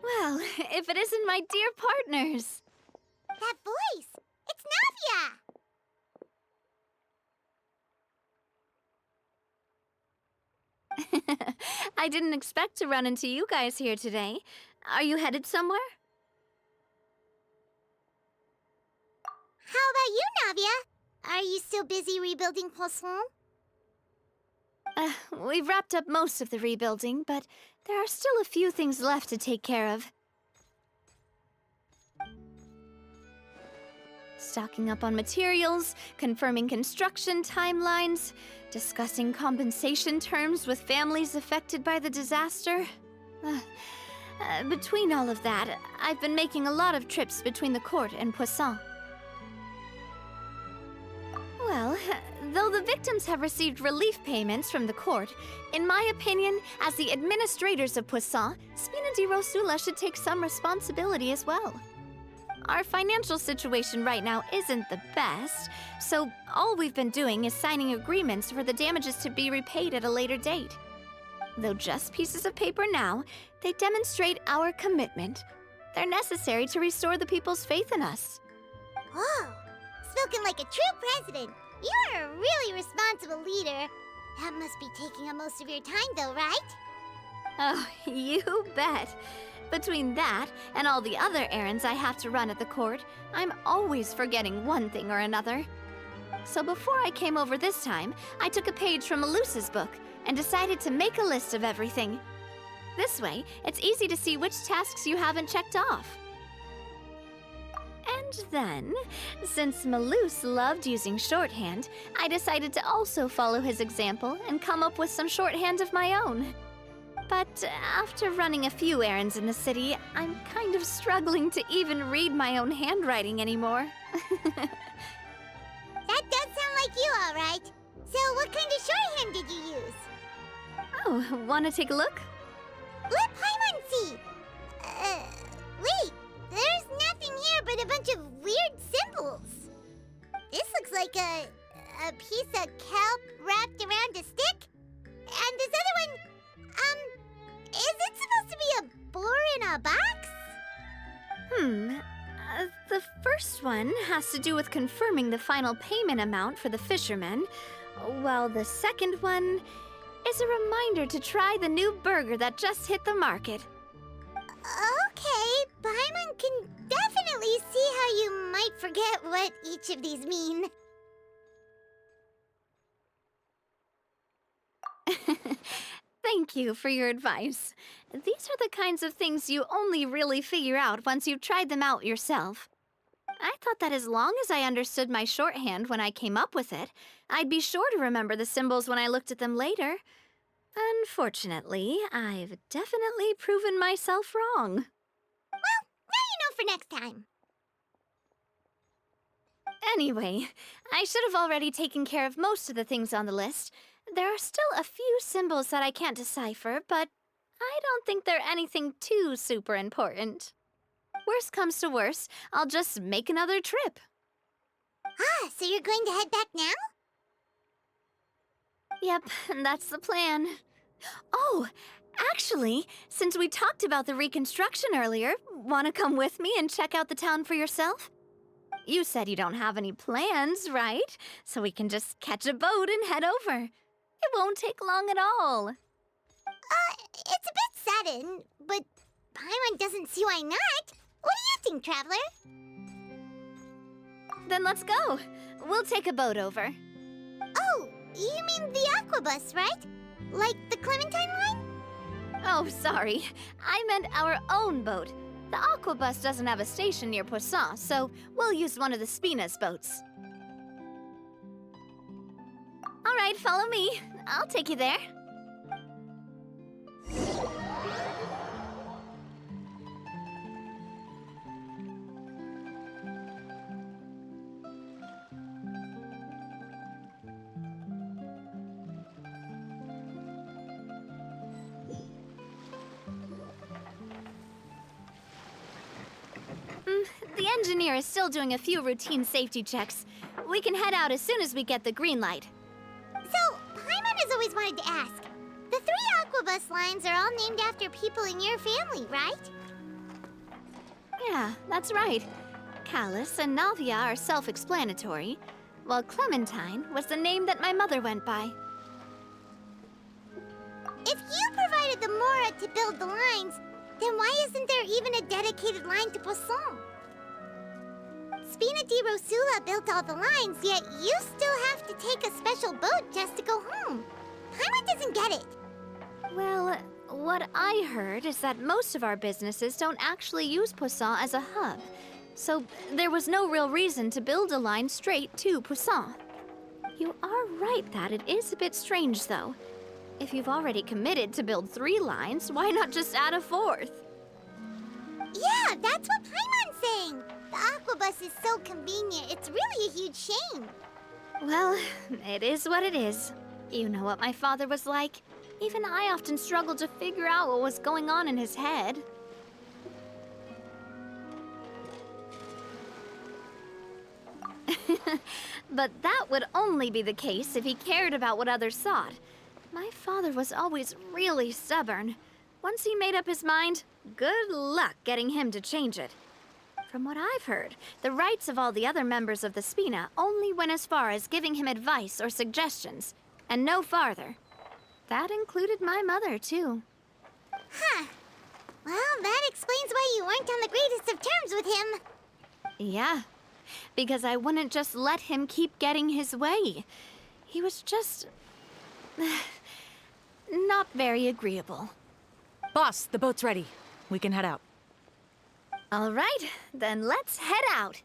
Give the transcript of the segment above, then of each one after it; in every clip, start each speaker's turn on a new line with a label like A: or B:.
A: Well, if it isn't my dear partners.
B: That voice! It's Navia!
A: I didn't expect to run into you guys here today. Are you headed somewhere?
B: How about you, Navia? Are you still busy rebuilding Poisson?
A: We've wrapped up most of the rebuilding, but there are still a few things left to take care of. Stocking up on materials, confirming construction timelines, discussing compensation terms with families affected by the disaster. Between all of that, I've been making a lot of trips between the court and Poisson. Well, though the victims have received relief payments from the court, in my opinion, as the administrators of Poisson, Spina di Rosula should take some responsibility as well. Our financial situation right now isn't the best, so all we've been doing is signing agreements for the damages to be repaid at a later date. Though just pieces of paper now, they demonstrate our commitment. They're necessary to restore the people's faith in us.
B: Whoa! Spoken like a true president. You're a really responsible leader. That must be taking up most of your time, though, right?
A: Oh, you bet. Between that and all the other errands I have to run at the court, I'm always forgetting one thing or another. So before I came over this time, I took a page from Melusa's book and decided to make a list of everything. This way, it's easy to see which tasks you haven't checked off. And then, since Melus loved using shorthand, I decided to also follow his example and come up with some shorthand of my own. But after running a few errands in the city, I'm kind of struggling to even read my own handwriting anymore.
B: That does sound like you, all right. So what kind of shorthand did you use?
A: Oh, want to take a look?
B: Let Paimon see! Wait, there's nothing here but a bunch of weird symbols. This looks like a piece of kelp wrapped around a stick. And this other one, is it supposed to be a boar in a box?
A: The first one has to do with confirming the final payment amount for the fishermen, while the second one is a reminder to try the new burger that just hit the market.
B: Okay, Paimon can definitely see how you might forget what each of these mean.
A: Thank you for your advice. These are the kinds of things you only really figure out once you've tried them out yourself. I thought that as long as I understood my shorthand when I came up with it, I'd be sure to remember the symbols when I looked at them later. Unfortunately, I've definitely proven myself wrong.
B: Well, now you know for next time.
A: Anyway, I should have already taken care of most of the things on the list. There are still a few symbols that I can't decipher, but I don't think they're anything too super important. Worst comes to worst, I'll just make another trip.
B: Ah, so you're going to head back now?
A: Yep, that's the plan. Oh, actually, since we talked about the reconstruction earlier, want to come with me and check out the town for yourself? You said you don't have any plans, right? So we can just catch a boat and head over. It won't take long at all.
B: It's a bit sudden, but Paimon doesn't see why not. What do you think, Traveler?
A: Then let's go. We'll take a boat over.
B: Oh, you mean the aqua bus, right? Like the Clementine line?
A: Oh, sorry. I meant our own boat. The aqua bus doesn't have a station near Poisson, so we'll use one of the Spina's boats. All right, follow me. I'll take you there. the engineer is still doing a few routine safety checks. We can head out as soon as we get the green light.
B: So, Paimon has always wanted to ask. The 3 Aquabus lines are all named after people in your family, right?
A: Yeah, that's right. Callus and Navia are self-explanatory, while Clementine was the name that my mother went by.
B: If you provided the Mora to build the lines, then why isn't there even a dedicated line to Poisson? Spina di Rosula built all the lines, yet you still have to take a special boat just to go home. Paimon doesn't get it.
A: Well, what I heard is that most of our businesses don't actually use Poisson as a hub, so there was no real reason to build a line straight to Poisson. You are right that it is a bit strange, though. If you've already committed to build 3 lines, why not just add a 4th?
B: Yeah, that's what Paimon's saying. The Aquabus is so convenient, it's really a huge shame.
A: Well, it is what it is. You know what my father was like. Even I often struggled to figure out what was going on in his head. But that would only be the case if he cared about what others thought. My father was always really stubborn. Once he made up his mind, good luck getting him to change it. From what I've heard, the rights of all the other members of the Spina only went as far as giving him advice or suggestions, and no farther. That included my mother, too.
B: Huh. Well, that explains why you weren't on the greatest of terms with him.
A: Yeah, because I wouldn't just let him keep getting his way. He was just... not very agreeable.
C: Boss, the boat's ready. We can head out.
A: All right, then let's head out.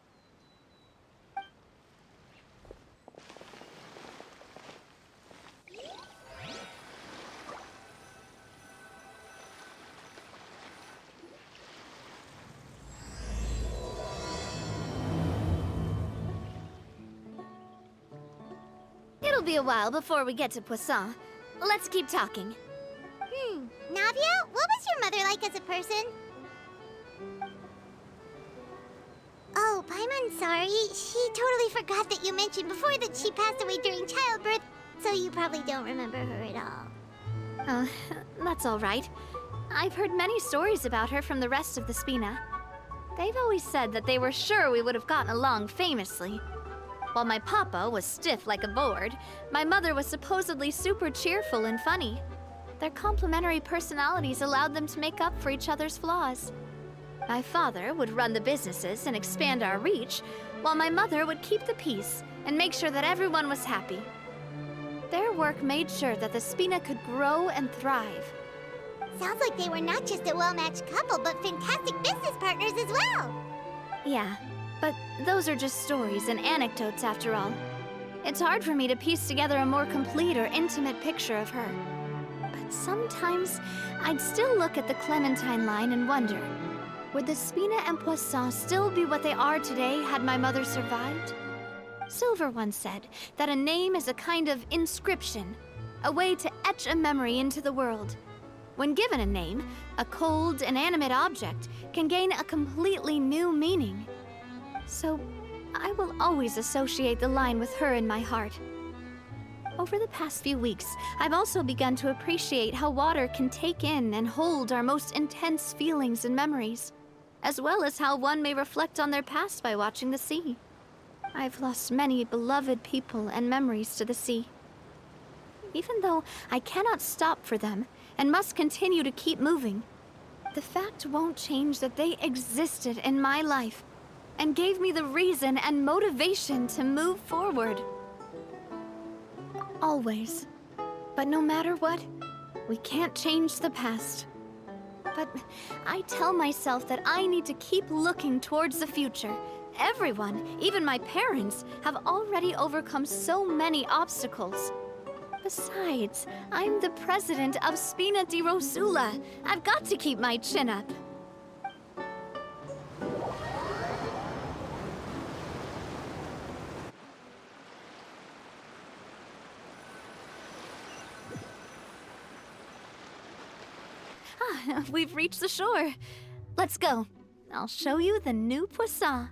A: It'll be a while before we get to Poisson. Let's keep talking.
B: Navia, what was your mother like as a person? Oh, Paimon's sorry. She totally forgot that you mentioned before that she passed away during childbirth, so you probably don't remember her at all.
A: Oh, that's all right. I've heard many stories about her from the rest of the Spina. They've always said that they were sure we would have gotten along famously. While my papa was stiff like a board, my mother was supposedly super cheerful and funny. Their complementary personalities allowed them to make up for each other's flaws. My father would run the businesses and expand our reach, while my mother would keep the peace and make sure that everyone was happy. Their work made sure that the Spina could grow and thrive.
B: Sounds like they were not just a well-matched couple, but fantastic business partners as well.
A: Yeah, but those are just stories and anecdotes after all. It's hard for me to piece together a more complete or intimate picture of her. But sometimes, I'd still look at the Clementine line and wonder, would the Spina and Poisson still be what they are today had my mother survived? Silver once said that a name is a kind of inscription, a way to etch a memory into the world. When given a name, a cold, inanimate object can gain a completely new meaning. So, I will always associate the line with her in my heart. Over the past few weeks, I've also begun to appreciate how water can take in and hold our most intense feelings and memories, as well as how one may reflect on their past by watching the sea. I've lost many beloved people and memories to the sea. Even though I cannot stop for them and must continue to keep moving, the fact won't change that they existed in my life and gave me the reason and motivation to move forward. Always. But no matter what, we can't change the past. But I tell myself that I need to keep looking towards the future. Everyone, even my parents, have already overcome so many obstacles. Besides, I'm the president of Spina di Rosula. I've got to keep my chin up. We've reached the shore. Let's go. I'll show you the new Poisson.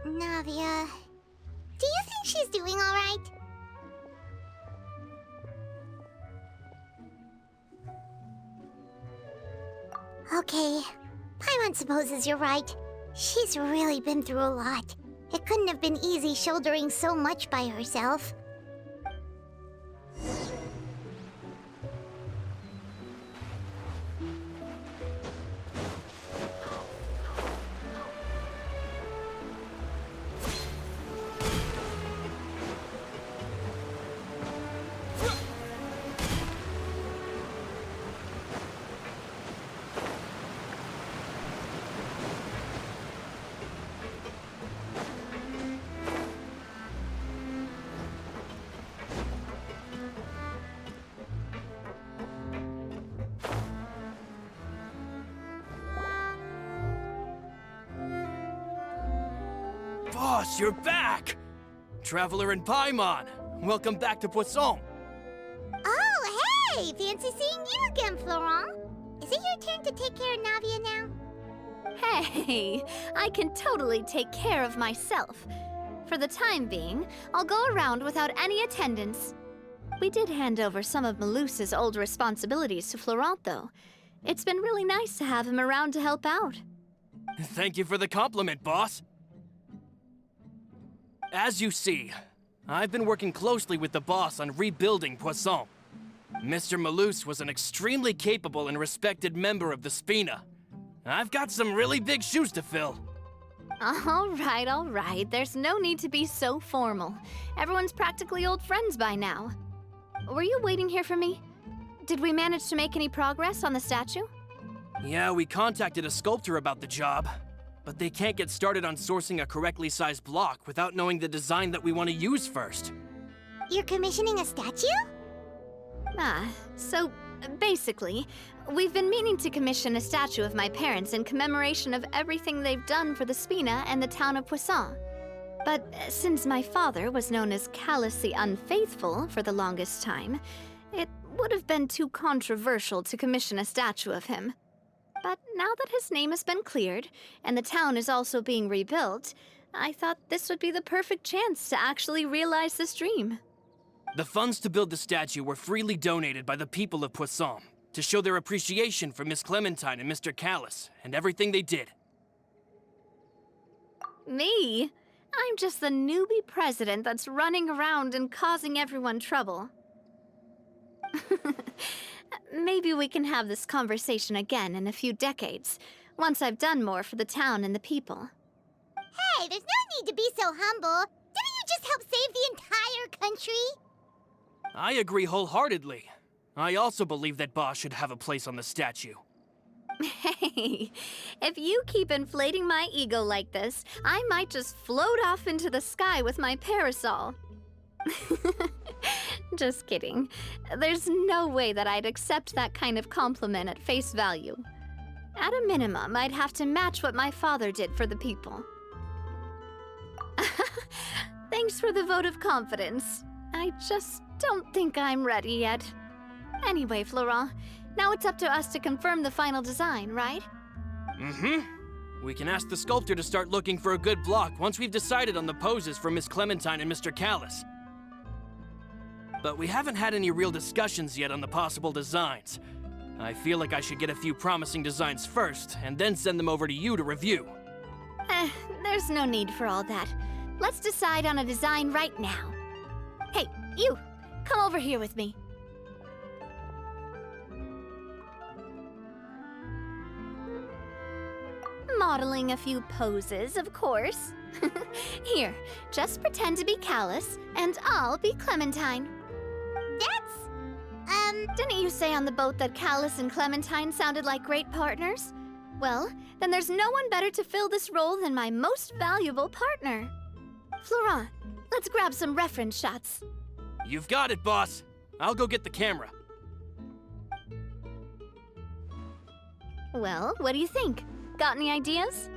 B: Navia, do you think she's doing all right? Okay, Paimon supposes you're right. She's really been through a lot. It couldn't have been easy shouldering so much by herself.
D: Boss, you're back! Traveler and Paimon, welcome back to Poisson.
B: Oh, hey! Fancy seeing you again, Florent. Is it your turn to take care of Navia now?
A: Hey, I can totally take care of myself. For the time being, I'll go around without any attendance. We did hand over some of Malus's old responsibilities to Florent, though. It's been really nice to have him around to help out.
D: Thank you for the compliment, boss. As you see, I've been working closely with the boss on rebuilding Poisson. Mr. Malus was an extremely capable and respected member of the Spina. I've got some really big shoes to fill.
A: All right. There's no need to be so formal. Everyone's practically old friends by now. Were you waiting here for me? Did we manage to make any progress on the statue?
D: Yeah, we contacted a sculptor about the job, but they can't get started on sourcing a correctly sized block without knowing the design that we want to use first.
B: You're commissioning a statue?
A: So basically, we've been meaning to commission a statue of my parents in commemoration of everything they've done for the Spina and the town of Poisson. But since my father was known as callously unfaithful for the longest time, it would have been too controversial to commission a statue of him. But now that his name has been cleared, and the town is also being rebuilt, I thought this would be the perfect chance to actually realize this dream.
D: The funds to build the statue were freely donated by the people of Poisson to show their appreciation for Miss Clementine and Mr. Callis and everything they did.
A: Me? I'm just the newbie president that's running around and causing everyone trouble. Maybe we can have this conversation again in a few decades, once I've done more for the town and the people.
B: Hey, there's no need to be so humble. Didn't you just help save the entire country?
D: I agree wholeheartedly. I also believe that Boss should have a place on the statue.
A: Hey, if you keep inflating my ego like this, I might just float off into the sky with my parasol. Just kidding. There's no way that I'd accept that kind of compliment at face value. At a minimum, I'd have to match what my father did for the people. Thanks for the vote of confidence. I just don't think I'm ready yet. Anyway, Florent, now it's up to us to confirm the final design, right?
D: We can ask the sculptor to start looking for a good block once we've decided on the poses for Miss Clementine and Mr. Callis. But we haven't had any real discussions yet on the possible designs. I feel like I should get a few promising designs first, and then send them over to you to review.
A: There's no need for all that. Let's decide on a design right now. Hey, you! Come over here with me. Modeling a few poses, of course. Here, just pretend to be Callis, and I'll be Clementine. Didn't you say on the boat that Callis and Clementine sounded like great partners? Well, then there's no one better to fill this role than my most valuable partner. Florent, let's grab some reference shots.
D: You've got it, boss. I'll go get the camera.
A: Well, what do you think? Got any ideas?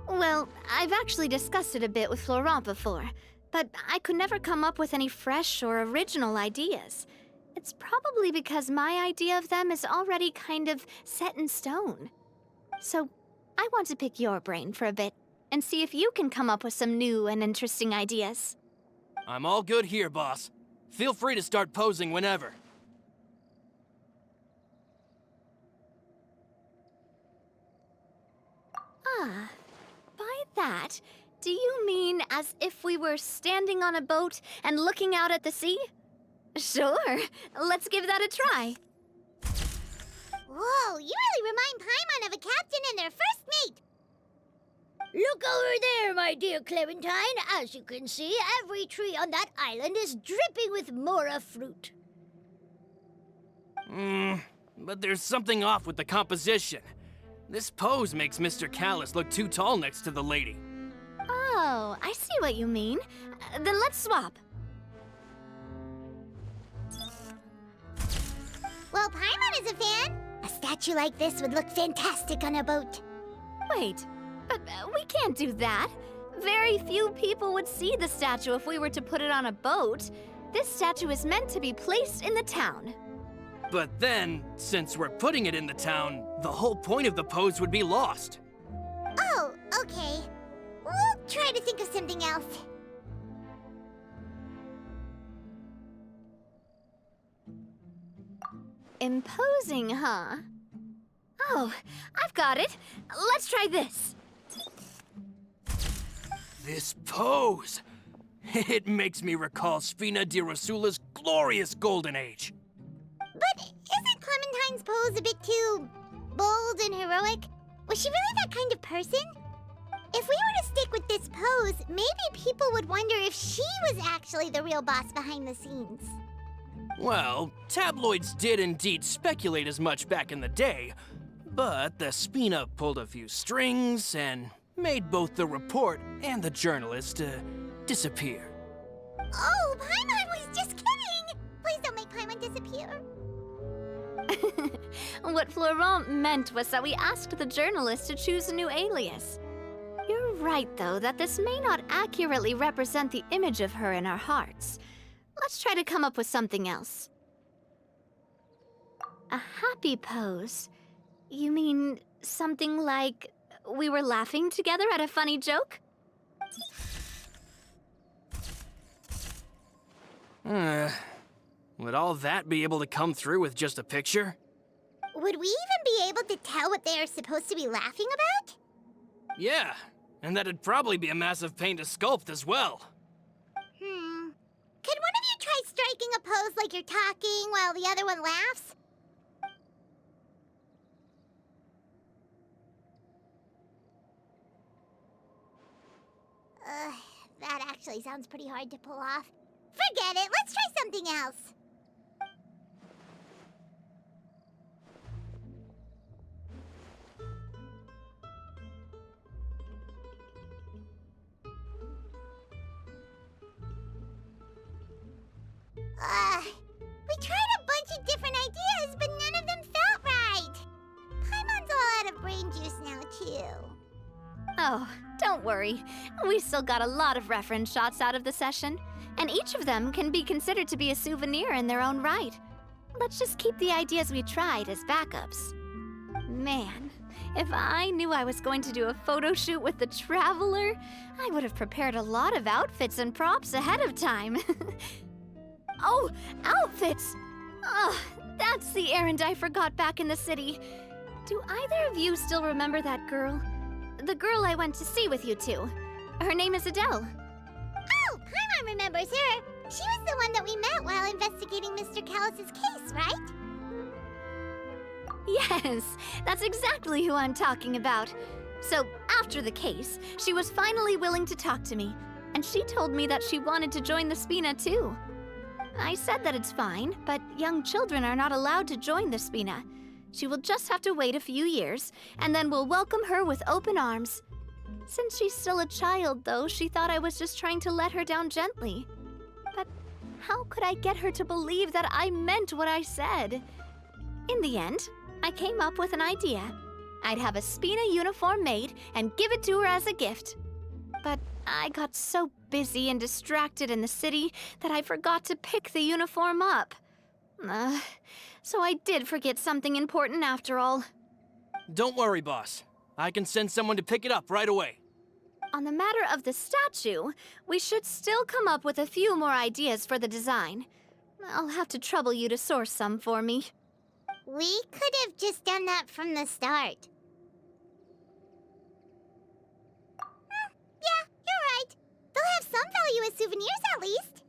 A: Well, I've actually discussed it a bit with Florent before. but I could never come up with any fresh or original ideas. It's probably because my idea of them is already kind of set in stone. So, I want to pick your brain for a bit and see if you can come up with some new and interesting ideas.
D: I'm all good here, boss. Feel free to start posing whenever.
A: Ah, by that, do you mean as if we were standing on a boat and looking out at the sea? Sure, let's give that a try.
B: Whoa, you really remind Paimon of a captain and their first mate.
E: Look over there, my dear Clementine. As you can see, every tree on that island is dripping with mora fruit.
D: But there's something off with the composition. This pose makes Mr. Callus look too tall next to the lady.
A: Oh, I see what you mean. Then let's swap.
B: Well, Paimon is a fan. A statue like this would look fantastic on a boat.
A: Wait, but we can't do that. Very few people would see the statue if we were to put it on a boat. This statue is meant to be placed in the town.
D: But then, since we're putting it in the town, the whole point of the pose would be lost.
B: Oh, okay. We'll try to think of something else.
A: Imposing, huh? Oh, I've got it. Let's try this.
D: This pose! It makes me recall Spina di Rosula's glorious golden age.
B: But isn't Clementine's pose a bit too bold and heroic? Was she really that kind of person? If we were to stick with this pose, maybe people would wonder if she was actually the real boss behind the scenes.
D: Well, tabloids did indeed speculate as much back in the day, but the Spina pulled a few strings and made both the report and the journalist disappear.
B: Oh, Paimon was just kidding! Please don't make Paimon disappear.
A: What Florent meant was that we asked the journalist to choose a new alias. You're right, though, that this may not accurately represent the image of her in our hearts. Let's try to come up with something else. A happy pose? You mean something like we were laughing together at a funny joke?
D: Would all that be able to come through with just a picture?
B: Would we even be able to tell what they are supposed to be laughing about?
D: Yeah, and that'd probably be a massive pain to sculpt as well.
B: Could one of you try striking a pose like you're talking while the other one laughs? That actually sounds pretty hard to pull off. Forget it, let's try something else. We tried a bunch of different ideas, but none of them felt right. Paimon's all out of brain juice now, too.
A: Oh, don't worry. We still got a lot of reference shots out of the session, and each of them can be considered to be a souvenir in their own right. Let's just keep the ideas we tried as backups. Man, if I knew I was going to do a photo shoot with the Traveler, I would have prepared a lot of outfits and props ahead of time. Oh, outfits! Oh, that's the errand I forgot back in the city. Do either of you still remember that girl? The girl I went to see with you two. Her name is Adele.
B: Oh, Paimon remembers her. She was the one that we met while investigating Mr. Callus's case, right?
A: Yes, that's exactly who I'm talking about. So, after the case, she was finally willing to talk to me, and she told me that she wanted to join the Spina too. I said that it's fine, but young children are not allowed to join the Spina. She will just have to wait a few years, and then we'll welcome her with open arms. Since she's still a child, though, she thought I was just trying to let her down gently. But how could I get her to believe that I meant what I said? In the end, I came up with an idea. I'd have a Spina uniform made and give it to her as a gift. But I got so busy and distracted in the city that I forgot to pick the uniform up. So I did forget something important after all.
D: Don't worry, boss. I can send someone to pick it up right away.
A: On the matter of the statue, we should still come up with a few more ideas for the design. I'll have to trouble you to source some for me.
B: We could have just done that from the start. Yeah, you're right. They'll have some value as souvenirs at least.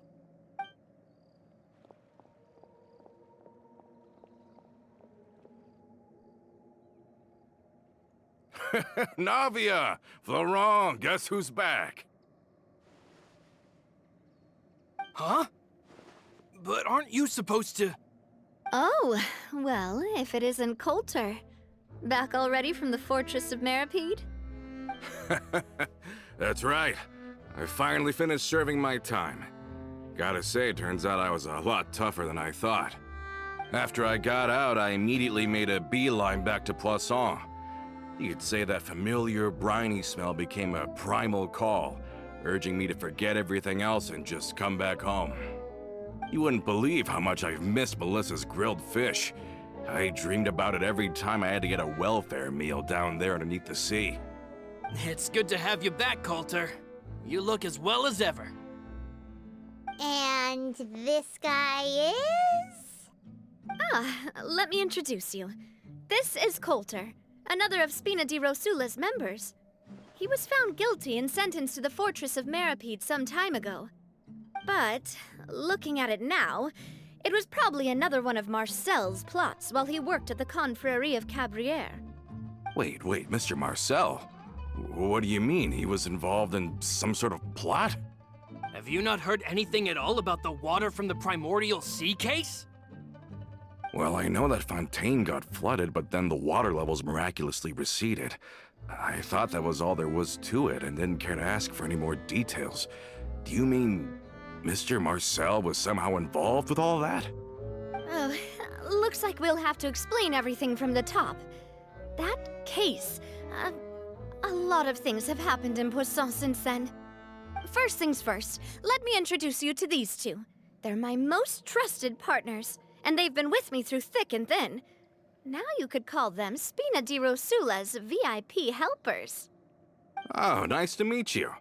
F: Navia! Florent, guess who's back?
D: Huh? But aren't you supposed to...
A: Oh, well, if it isn't Coulter. Back already from the Fortress of Meripede?
F: That's right. I finally finished serving my time. Gotta say, turns out I was a lot tougher than I thought. After I got out, I immediately made a beeline back to Poisson. You could say that familiar, briny smell became a primal call, urging me to forget everything else and just come back home. You wouldn't believe how much I've missed Melissa's grilled fish. I dreamed about it every time I had to get a welfare meal down there underneath the sea.
D: It's good to have you back, Coulter. You look as well as ever.
B: And this guy is?
A: Let me introduce you. This is Coulter, another of Spina di Rosula's members. He was found guilty and sentenced to the Fortress of Meripede some time ago. But, looking at it now, it was probably another one of Marcel's plots while he worked at the Confrérie of Cabrières.
F: Wait, Mr. Marcel? What do you mean? He was involved in some sort of plot?
D: Have you not heard anything at all about the water from the primordial sea case?
F: Well, I know that Fontaine got flooded, but then the water levels miraculously receded. I thought that was all there was to it and didn't care to ask for any more details. Do you mean Mr. Marcel was somehow involved with all that?
A: Oh, looks like we'll have to explain everything from the top. That case, a lot of things have happened in Poisson since then. First things first, let me introduce you to these two. They're my most trusted partners, and they've been with me through thick and thin. Now you could call them Spina di Rosula's VIP helpers.
F: Oh, nice to meet you.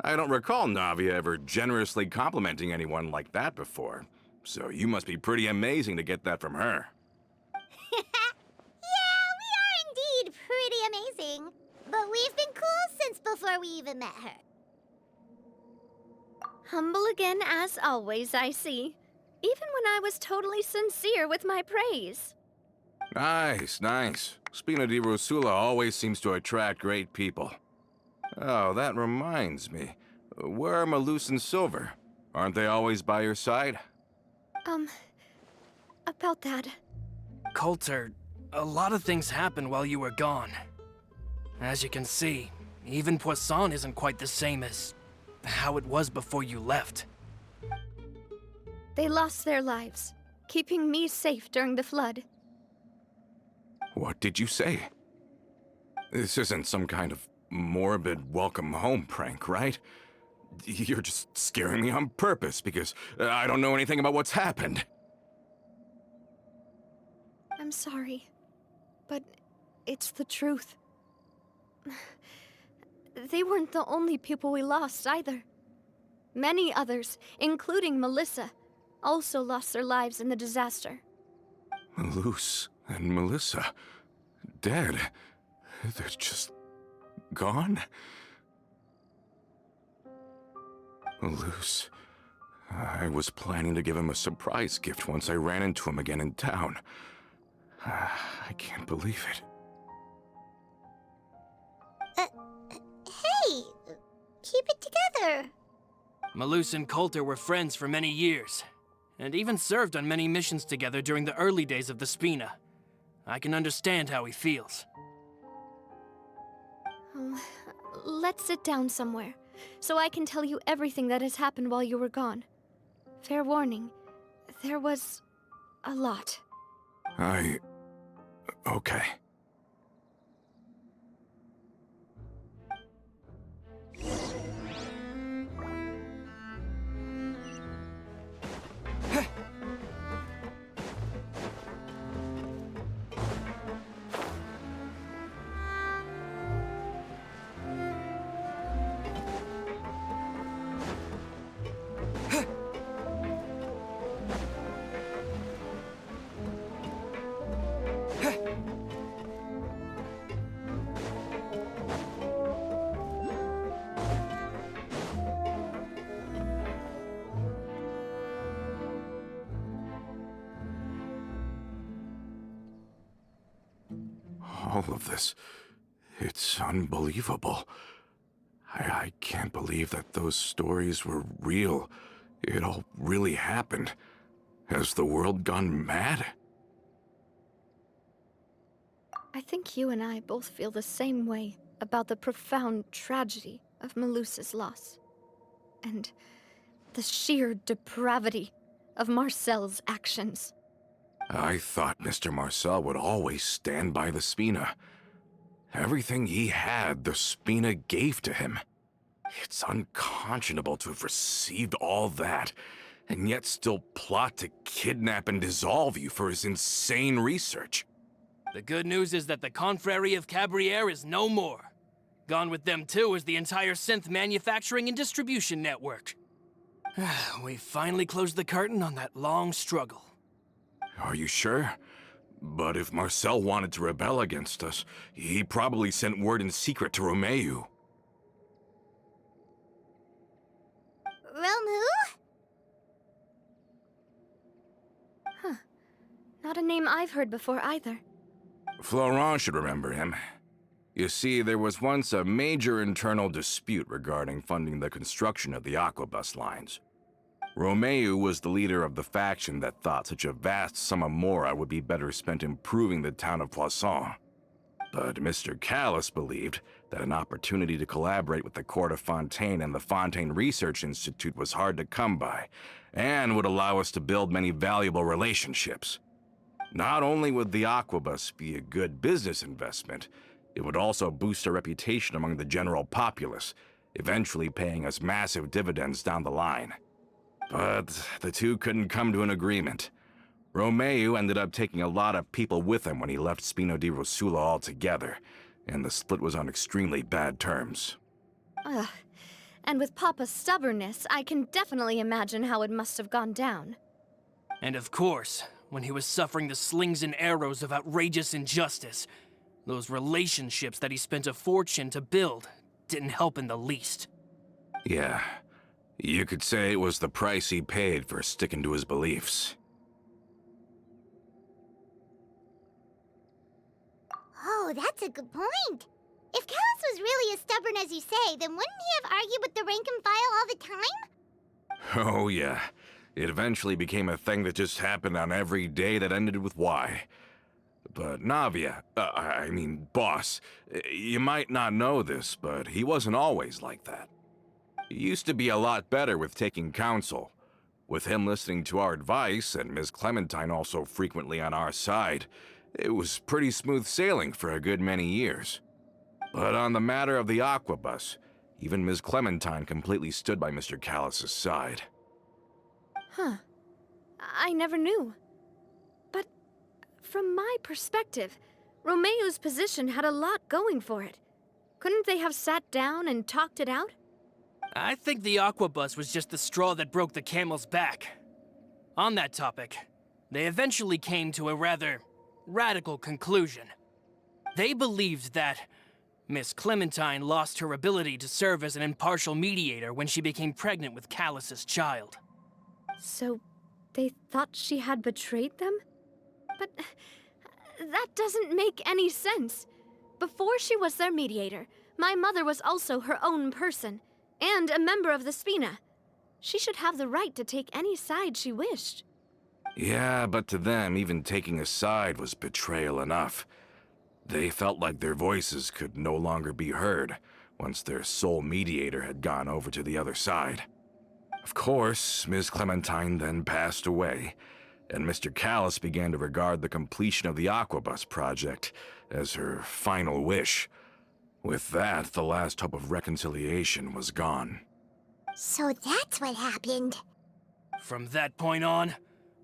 F: I don't recall Navia ever generously complimenting anyone like that before, so you must be pretty amazing to get that from her.
B: Yeah, we are indeed pretty amazing. But we've been cool since before we even met her.
A: Humble again as always, I see. Even when I was totally sincere with my praise.
F: Nice. Spina di Rosula always seems to attract great people. Oh, that reminds me. Where are Malus and Silver? Aren't they always by your side?
A: About that.
D: Coulter, a lot of things happened while you were gone. As you can see, even Poisson isn't quite the same as how it was before you left.
A: They lost their lives, keeping me safe during the flood.
F: What did you say? This isn't some kind of morbid welcome home prank, right? You're just scaring me on purpose because I don't know anything about what's happened.
A: I'm sorry, but it's the truth. They weren't the only people we lost either. Many others, including Melissa, also lost their lives in the disaster.
F: Malus and Melissa, dead. They're just gone? Malus, I was planning to give him a surprise gift once I ran into him again in town. I can't believe it.
B: Hey, keep it together.
D: Malus and Coulter were friends for many years, and even served on many missions together during the early days of the Spina. I can understand how he feels.
A: Oh, let's sit down somewhere, so I can tell you everything that has happened while you were gone. Fair warning, there was a lot.
F: Okay. All of this, it's unbelievable. I can't believe that those stories were real. It all really happened. Has the world gone mad?
A: I think you and I both feel the same way about the profound tragedy of Melusa's loss. And the sheer depravity of Marcel's actions.
F: I thought Mr. Marcel would always stand by the Spina. Everything he had, the Spina gave to him. It's unconscionable to have received all that, and yet still plot to kidnap and dissolve you for his insane research.
D: The good news is that the Confrérie of Cabriere is no more. Gone with them too is the entire synth manufacturing and distribution network. We finally closed the curtain on that long struggle.
F: Are you sure? But if Marcel wanted to rebel against us, he probably sent word in secret to Romeu.
B: Romu?
A: Not a name I've heard before either.
F: Florent should remember him. You see, there was once a major internal dispute regarding funding the construction of the Aquabus lines. Romeu was the leader of the faction that thought such a vast sum of mora would be better spent improving the town of Poisson. But Mr. Callis believed that an opportunity to collaborate with the court of Fontaine and the Fontaine Research Institute was hard to come by, and would allow us to build many valuable relationships. Not only would the Aquabus be a good business investment, it would also boost our reputation among the general populace, eventually paying us massive dividends down the line. But the two couldn't come to an agreement. Romeu ended up taking a lot of people with him when he left Spina di Rosula altogether, and the split was on extremely bad terms.
A: Ugh. And with Papa's stubbornness, I can definitely imagine how it must have gone down.
D: And of course, when he was suffering the slings and arrows of outrageous injustice, those relationships that he spent a fortune to build didn't help in the least.
F: Yeah, you could say it was the price he paid for sticking to his beliefs.
B: Oh, that's a good point. If Callis was really as stubborn as you say, then wouldn't he have argued with the rank and file all the time?
F: Oh yeah, it eventually became a thing that just happened on every day that ended with Y. But Navia, boss, you might not know this, but he wasn't always like that. He used to be a lot better with taking counsel. With him listening to our advice, and Ms. Clementine also frequently on our side, it was pretty smooth sailing for a good many years. But on the matter of the Aquabus, even Ms. Clementine completely stood by Mr. Callis's side.
A: Huh. I never knew. But from my perspective, Romeu's position had a lot going for it. Couldn't they have sat down and talked it out?
D: I think the Aquabus was just the straw that broke the camel's back. On that topic, they eventually came to a rather radical conclusion. They believed that Miss Clementine lost her ability to serve as an impartial mediator when she became pregnant with Callis's child.
A: So they thought she had betrayed them? But that doesn't make any sense. Before she was their mediator, my mother was also her own person, and a member of the Spina. She should have the right to take any side she wished.
F: Yeah, but to them, even taking a side was betrayal enough. They felt like their voices could no longer be heard once their sole mediator had gone over to the other side. Of course, Ms. Clementine then passed away, and Mr. Callis began to regard the completion of the Aquabus project as her final wish. With that, the last hope of reconciliation was gone.
B: So that's what happened.
D: From that point on,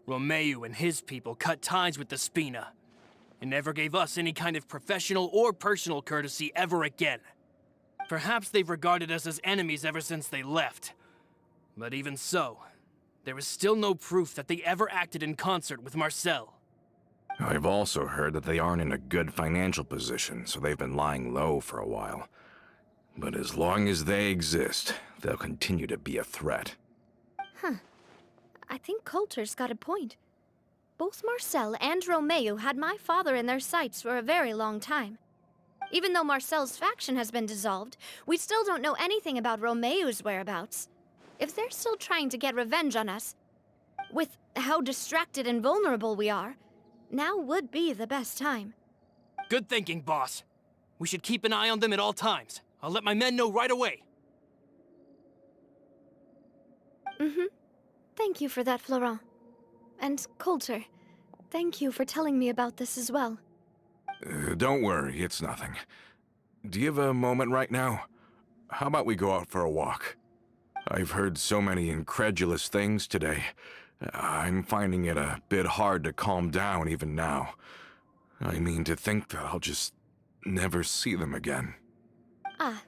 D: Romeu and his people cut ties with the Spina, and never gave us any kind of professional or personal courtesy ever again. Perhaps they've regarded us as enemies ever since they left. But even so, there is still no proof that they ever acted in concert with Marcel.
F: I've also heard that they aren't in a good financial position, so they've been lying low for a while. But as long as they exist, they'll continue to be a threat.
A: Huh. I think Coulter's got a point. Both Marcel and Romeo had my father in their sights for a very long time. Even though Marcel's faction has been dissolved, we still don't know anything about Romeo's whereabouts. If they're still trying to get revenge on us, with how distracted and vulnerable we are, now would be the best time.
D: Good thinking, boss. We should keep an eye on them at all times. I'll let my men know right away.
A: Thank you for that, Florent. And Coulter, thank you for telling me about this as well.
F: Don't worry, it's nothing. Do you have a moment right now? How about we go out for a walk? I've heard so many incredulous things today. I'm finding it a bit hard to calm down even now. I mean, to think that I'll just never see them again.
A: Ah,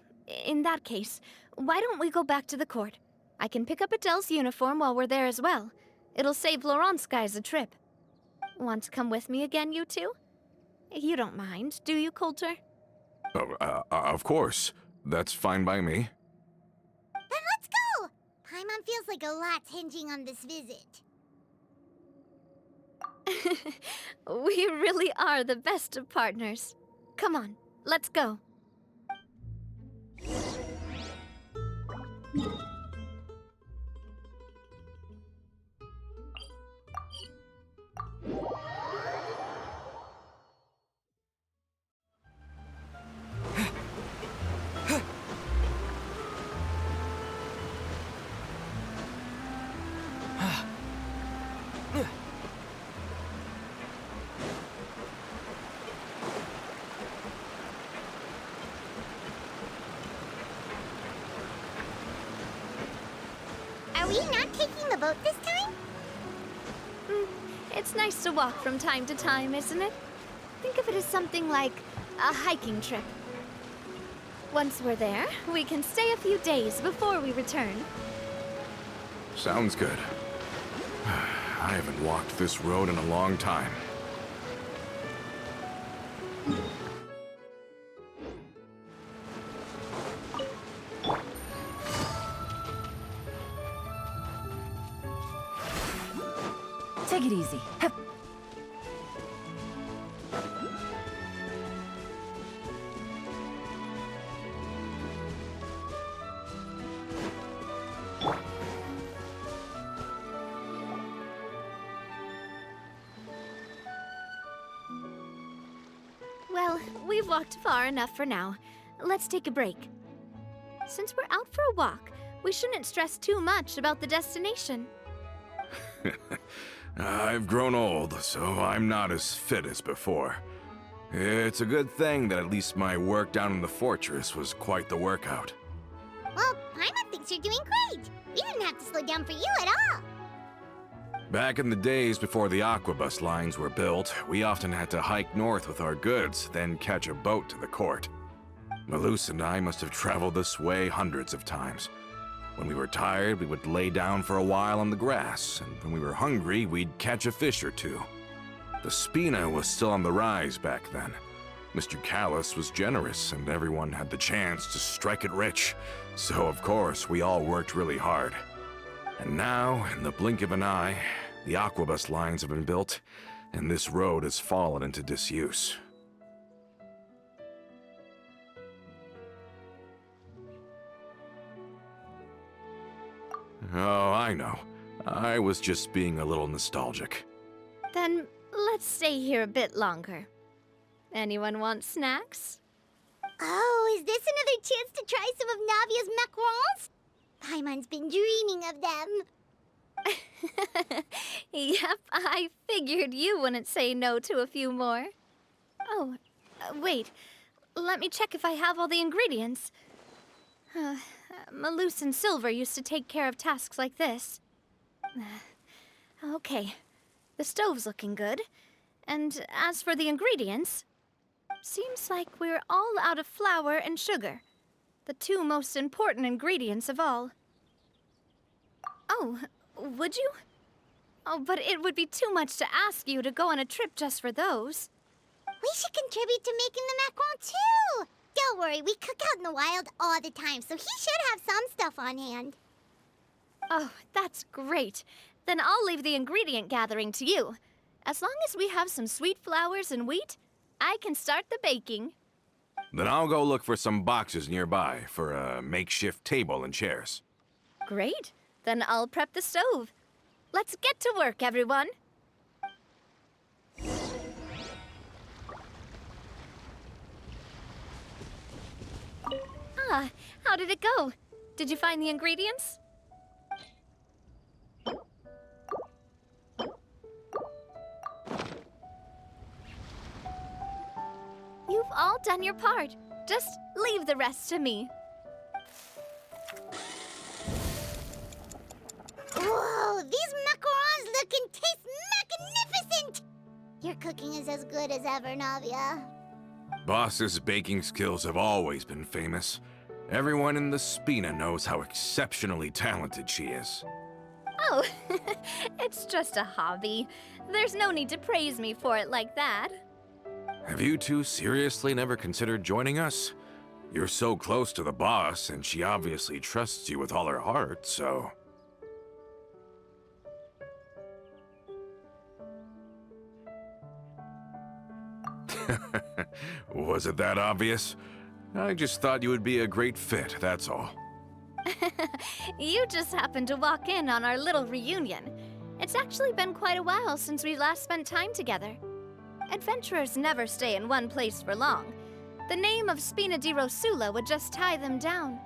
A: in that case, why don't we go back to the court? I can pick up Adele's uniform while we're there as well. It'll save Laurent's guys a trip. Want to come with me again, you two? You don't mind, do you, Coulter?
F: Of course. That's fine by me.
B: Then let's go! Paimon feels like a lot's hinging on this visit.
A: We really are the best of partners. Come on, let's go.
B: Are we not taking the boat this time?
A: It's nice to walk from time to time, isn't it? Think of it as something like a hiking trip. Once we're there, we can stay a few days before we return.
F: Sounds good. I haven't walked this road in a long time.
C: Take it easy. Hup.
A: Well, we've walked far enough for now. Let's take a break. Since we're out for a walk, we shouldn't stress too much about the destination.
F: I've grown old, so I'm not as fit as before. It's a good thing that at least my work down in the fortress was quite the workout.
B: Well, Paimon thinks you're doing great. We didn't have to slow down for you at all.
F: Back in the days before the aquabus lines were built, we often had to hike north with our goods, then catch a boat to the court. Malus and I must have traveled this way hundreds of times. When we were tired, we would lay down for a while on the grass, and when we were hungry, we'd catch a fish or two. The Spina was still on the rise back then. Mr. Callis was generous, and everyone had the chance to strike it rich. So, of course, we all worked really hard. And now, in the blink of an eye, the aquabus lines have been built, and this road has fallen into disuse. Oh, I know. I was just being a little nostalgic.
A: Then let's stay here a bit longer. Anyone want snacks?
B: Oh, is this another chance to try some of Navia's macarons? Paimon's been dreaming of them.
A: Yep, I figured you wouldn't say no to a few more. Oh, wait. Let me check if I have all the ingredients. Malus and Silver used to take care of tasks like this. Okay, the stove's looking good. And as for the ingredients, seems like we're all out of flour and sugar, the two most important ingredients of all. Oh, would you? Oh, but it would be too much to ask you to go on a trip just for those.
B: We should contribute to making the macaron too. Don't worry, we cook out in the wild all the time, so he should have some stuff on hand.
A: Oh, that's great. Then I'll leave the ingredient gathering to you. As long as we have some sweet flowers and wheat, I can start the baking.
F: Then I'll go look for some boxes nearby for a makeshift table and chairs.
A: Great. Then I'll prep the stove. Let's get to work, everyone. Ah, how did it go? Did you find the ingredients? You've all done your part. Just leave the rest to me.
B: Whoa, these macarons look and taste magnificent! Your cooking is as good as ever, Navia.
F: Boss's baking skills have always been famous. Everyone in the Spina knows how exceptionally talented she is.
A: Oh, it's just a hobby. There's no need to praise me for it like that.
F: Have you two seriously never considered joining us? You're so close to the boss, and she obviously trusts you with all her heart, so... Was it that obvious? I just thought you would be a great fit, that's all.
A: You just happened to walk in on our little reunion. It's actually been quite a while since we last spent time together. Adventurers never stay in one place for long. The name of Spina di Rosula would just tie them down.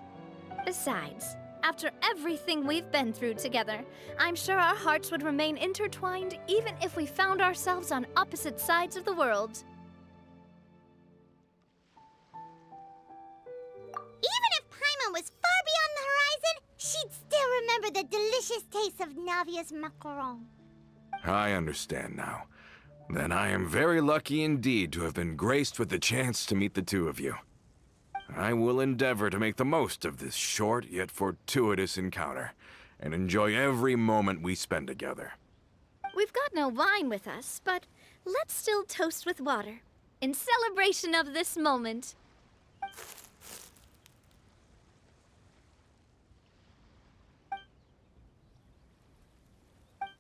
A: Besides, after everything we've been through together, I'm sure our hearts would remain intertwined even if we found ourselves on opposite sides of the world.
B: Even if Paimon was far beyond the horizon, she'd still remember the delicious taste of Navia's macaron.
F: I understand now. Then I am very lucky indeed to have been graced with the chance to meet the two of you. I will endeavor to make the most of this short yet fortuitous encounter, and enjoy every moment we spend together.
A: We've got no wine with us, but let's still toast with water, in celebration of this moment.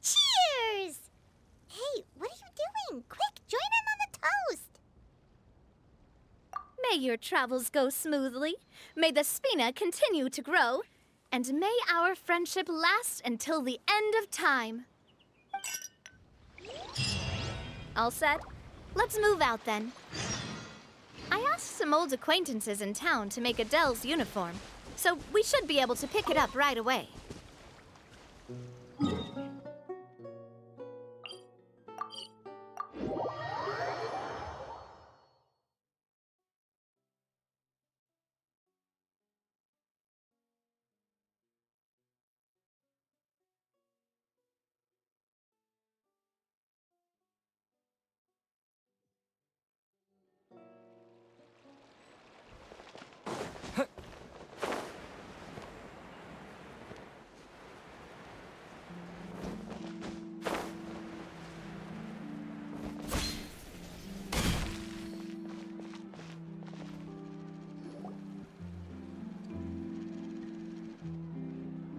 B: Cheers! Hey, what are you doing? Quick, join in on the toast!
A: May your travels go smoothly, may the Spina continue to grow, and may our friendship last until the end of time. All set? Let's move out then. I asked some old acquaintances in town to make Adele's uniform, so we should be able to pick it up right away.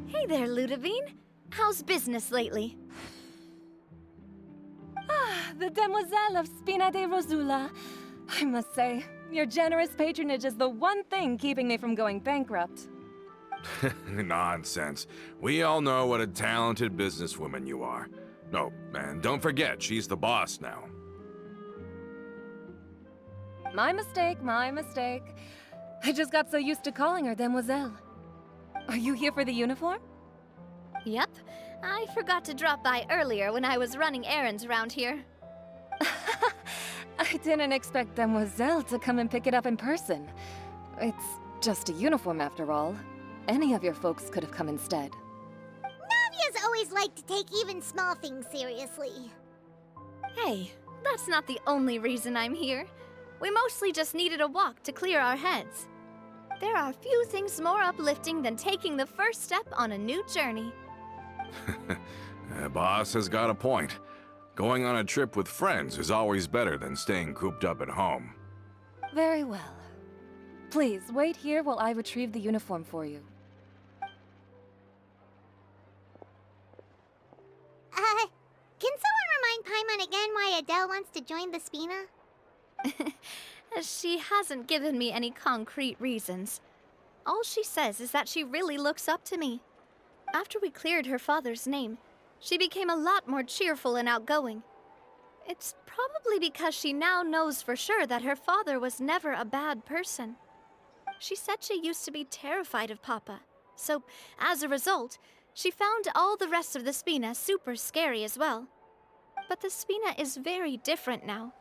A: Hey there, Ludovine. How's business lately?
C: The demoiselle of Spina di Rosula. I must say, your generous patronage is the one thing keeping me from going bankrupt.
F: Nonsense. We all know what a talented businesswoman you are. No, and don't forget, she's the boss now.
C: My mistake, my mistake. I just got so used to calling her demoiselle. Are you here for the uniform?
A: Yep. I forgot to drop by earlier when I was running errands around here.
C: I didn't expect demoiselle to come and pick it up in person. It's just a uniform after all. Any of your folks could have come instead.
B: Navia's always liked to take even small things seriously.
A: Hey, that's not the only reason I'm here. We mostly just needed a walk to clear our heads. There are few things more uplifting than taking the first step on a new journey.
F: Boss has got a point. Going on a trip with friends is always better than staying cooped up at home.
C: Very well. Please, wait here while I retrieve the uniform for you.
B: Can someone remind Paimon explain again why Adele wants to join the Spina?
A: She hasn't given me any concrete reasons. All she says is that she really looks up to me. After we cleared her father's name, she became a lot more cheerful and outgoing. It's probably because she now knows for sure that her father was never a bad person. She said she used to be terrified of Papa, so as a result, she found all the rest of the Spina super scary as well. But the Spina is very different now.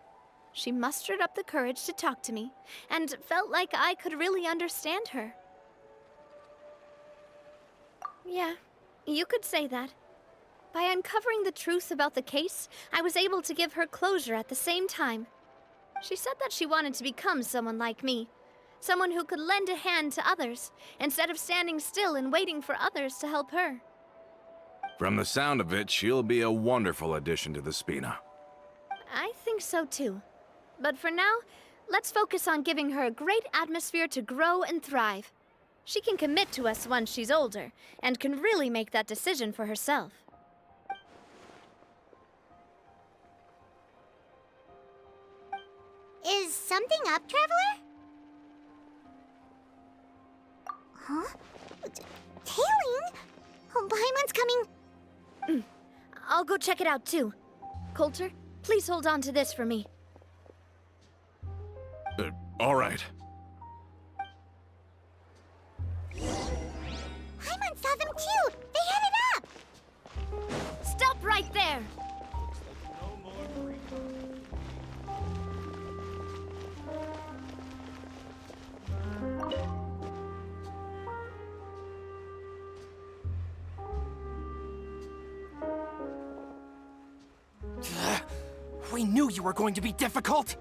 A: She mustered up the courage to talk to me, and felt like I could really understand her. Yeah, you could say that. By uncovering the truth about the case, I was able to give her closure at the same time. She said that she wanted to become someone like me. Someone who could lend a hand to others, instead of standing still and waiting for others to help her.
F: From the sound of it, she'll be a wonderful addition to the Spina.
A: I think so too. But for now, let's focus on giving her a great atmosphere to grow and thrive. She can commit to us once she's older, and can really make that decision for herself.
B: Is something up, Traveler? Huh? Tailing? Oh, Paimon's coming.
A: I'll go check it out too. Coulter, please hold on to this for me.
F: All right.
B: Paimon saw them too! They headed up!
A: Stop right there!
D: We knew you were going to be difficult!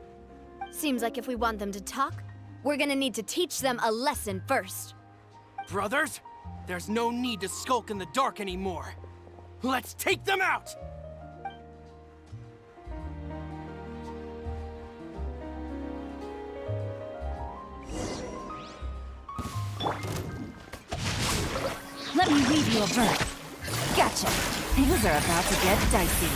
A: Seems like if we want them to talk, we're gonna need to teach them a lesson first.
D: Brothers, there's no need to skulk in the dark anymore. Let's take them out!
C: Let me weave you a verb. Gotcha. Things are about to get dicey.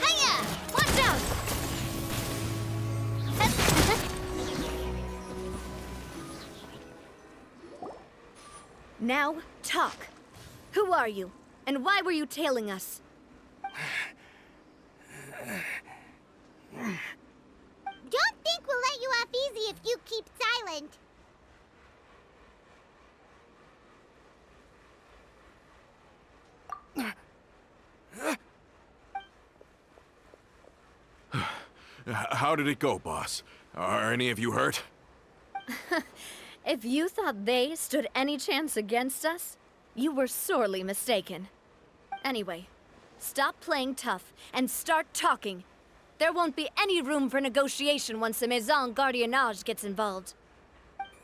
A: Hiya! Watch out! Now, talk. Who are you? And why were you tailing us?
B: Don't think we'll let you off easy if you keep silent.
F: How did it go, boss? Are any of you hurt?
A: If you thought they stood any chance against us, you were sorely mistaken. Anyway, stop playing tough and start talking. There won't be any room for negotiation once the Maison Gardiennage gets involved.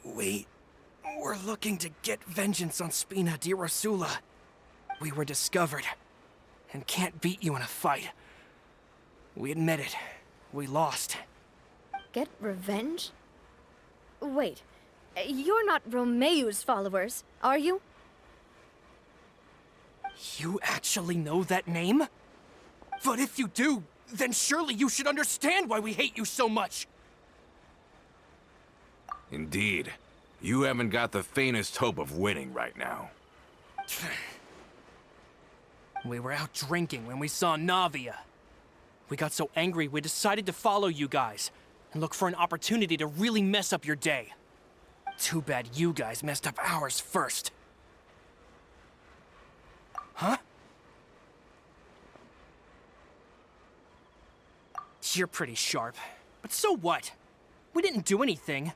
D: We're looking to get vengeance on Spina di Rosula. We were discovered, and can't beat you in a fight. We admit it. We lost.
A: Get revenge? Wait, you're not Romeu's followers, are you?
D: You actually know that name? But if you do, then surely you should understand why we hate you so much!
F: Indeed. You haven't got the faintest hope of winning right now.
D: We were out drinking when we saw Navia. We got so angry we decided to follow you guys and look for an opportunity to really mess up your day. Too bad you guys messed up ours first. Huh? You're pretty sharp, but so what? We didn't do anything.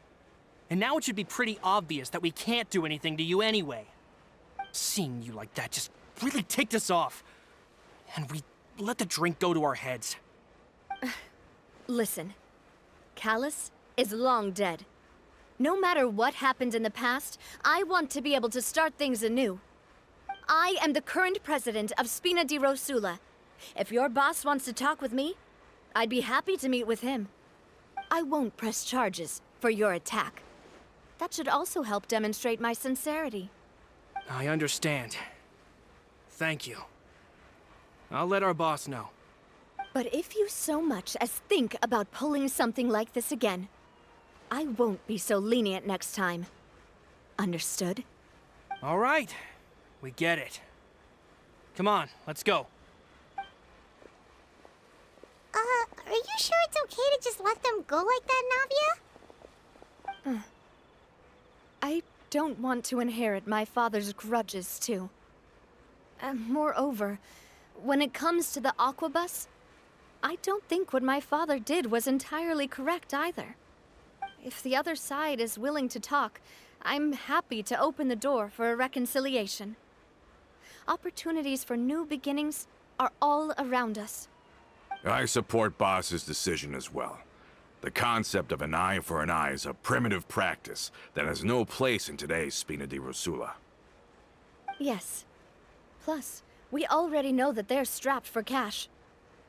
D: And now it should be pretty obvious that we can't do anything to you anyway. Seeing you like that just really ticked us off. And we let the drink go to our heads.
A: Listen, Callus is long dead. No matter what happened in the past, I want to be able to start things anew. I am the current president of Spina di Rosula. If your boss wants to talk with me, I'd be happy to meet with him. I won't press charges for your attack. That should also help demonstrate my sincerity.
D: I understand. Thank you. I'll let our boss know.
A: But if you so much as think about pulling something like this again, I won't be so lenient next time. Understood?
D: All right. We get it. Come on, let's go.
B: Are you sure it's okay to just let them go like that, Navia?
A: I don't want to inherit my father's grudges, too. Moreover, when it comes to the Aquabus, I don't think what my father did was entirely correct either. If the other side is willing to talk, I'm happy to open the door for a reconciliation. Opportunities for new beginnings are all around us.
F: I support Boss's decision as well. The concept of an eye for an eye is a primitive practice that has no place in today's Spina di Rosula.
A: Yes. Plus, we already know that they're strapped for cash.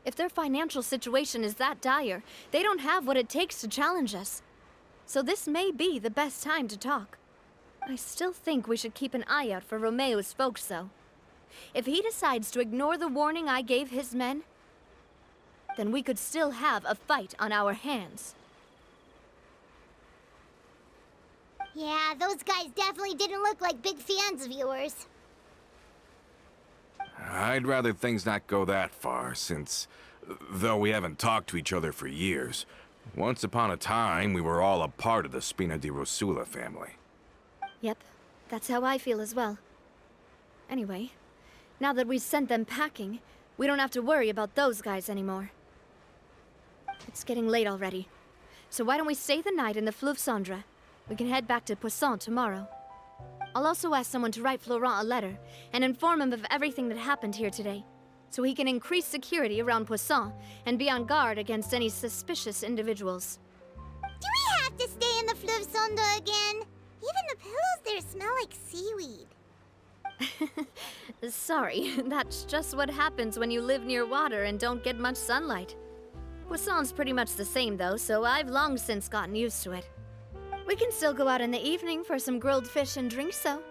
A: If their financial situation is that dire, they don't have what it takes to challenge us. So this may be the best time to talk. I still think we should keep an eye out for Romeo's folks, though. If he decides to ignore the warning I gave his men, then we could still have a fight on our hands.
B: Yeah, those guys definitely didn't look like big fans of yours.
F: I'd rather things not go that far, since, though we haven't talked to each other for years, once upon a time we were all a part of the Spina di Rosula family.
A: Yep, that's how I feel as well. Anyway, now that we've sent them packing, we don't have to worry about those guys anymore. It's getting late already, so why don't we stay the night in the Fleuve Cendre? We can head back to Poisson tomorrow. I'll also ask someone to write Florent a letter and inform him of everything that happened here today, so he can increase security around Poisson and be on guard against any suspicious individuals.
B: Do we have to stay in the Fleuve Cendre again? Even the pillows there smell like seaweed.
A: Sorry, that's just what happens when you live near water and don't get much sunlight. Poisson's pretty much the same though, so I've long since gotten used to it. We can still go out in the evening for some grilled fish and drinks, though.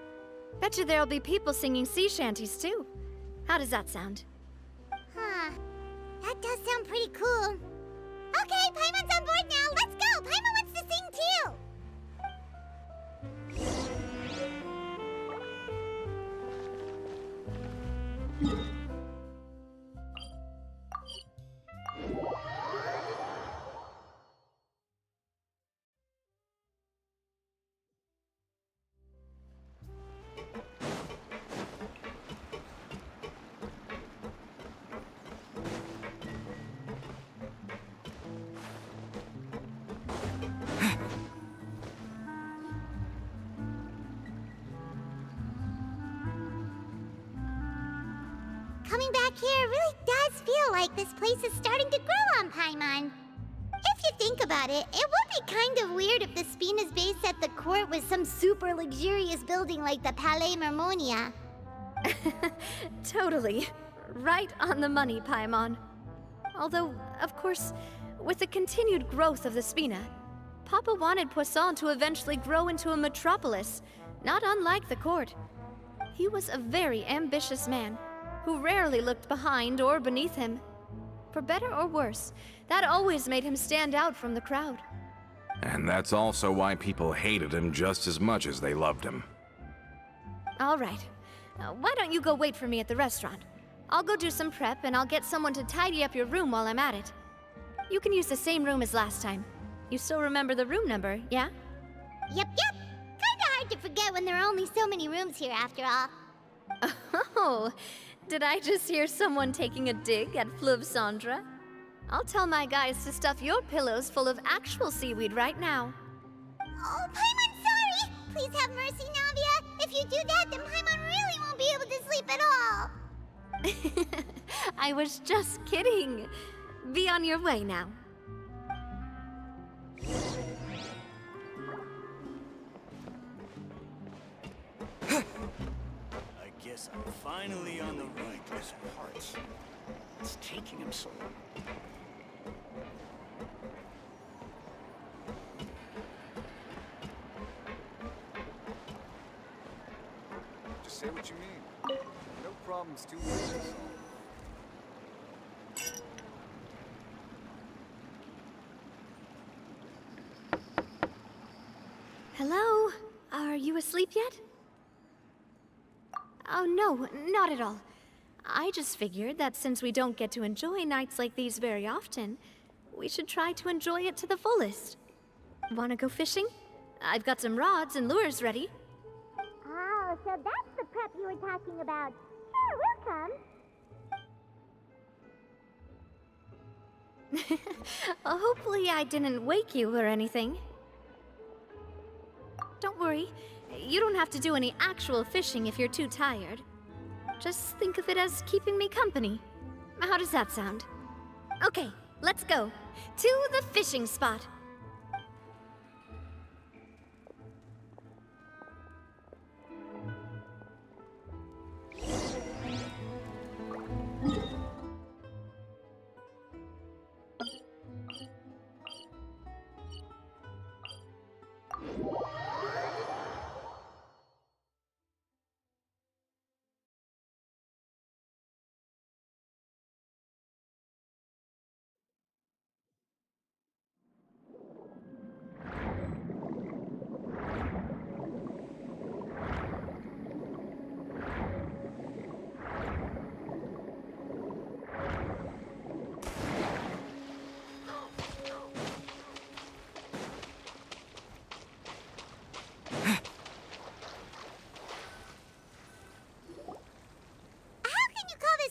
A: Bet you there'll be people singing sea shanties, too. How does that sound?
B: Huh. That does sound pretty cool. Okay, Paimon's on board now. Let's go. Paimon wants to sing too. Coming back here really does feel like this place is starting to grow on Paimon. If you think about it, it would be kind of weird if the Spina's base at the court was some super luxurious building like the Palais Mermonia.
A: Totally. Right on the money, Paimon. Although, of course, with the continued growth of the Spina, Papa wanted Poisson to eventually grow into a metropolis, not unlike the court. He was a very ambitious man, who rarely looked behind or beneath him. For better or worse, that always made him stand out from the crowd.
F: And that's also why people hated him just as much as they loved him.
A: All right. Why don't you go wait for me at the restaurant? I'll go do some prep and I'll get someone to tidy up your room while I'm at it. You can use the same room as last time. You still remember the room number, yeah?
B: Yep. Kinda hard to forget when there are only so many rooms here after all.
A: Oh, did I just hear someone taking a dig at Fleuve Cendre? I'll tell my guys to stuff your pillows full of actual seaweed right now.
B: Oh, Paimon, sorry! Please have mercy, Navia. If you do that, then Paimon really won't be able to sleep at all.
A: I was just kidding. Be on your way now.
G: I guess I'm finally on the right parts. It's taking him so long.
H: Just say what you mean. No problem's too big to solve.
A: Are you asleep yet? Oh no, not at all. I just figured that since we don't get to enjoy nights like these very often, we should try to enjoy it to the fullest. Wanna go fishing? I've got some rods and lures ready.
B: Oh, so that's the prep you were talking about. Sure, we'll come.
A: Hopefully I didn't wake you or anything. Don't worry, you don't have to do any actual fishing if you're too tired. Just think of it as keeping me company. How does that sound? Okay, let's go. To the fishing spot.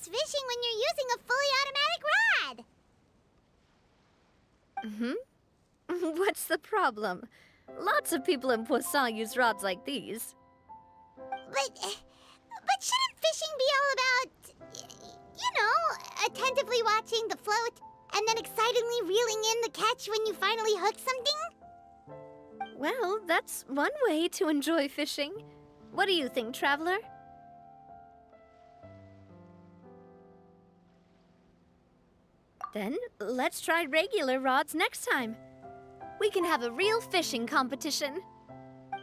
B: Fishing when you're using a fully automatic rod.
A: What's the problem? Lots of people in Poisson use rods like these.
B: But shouldn't fishing be all about, attentively watching the float and then excitedly reeling in the catch when you finally hook something?
A: Well, that's one way to enjoy fishing. What do you think, Traveler? Then, let's try regular rods next time. We can have a real fishing competition.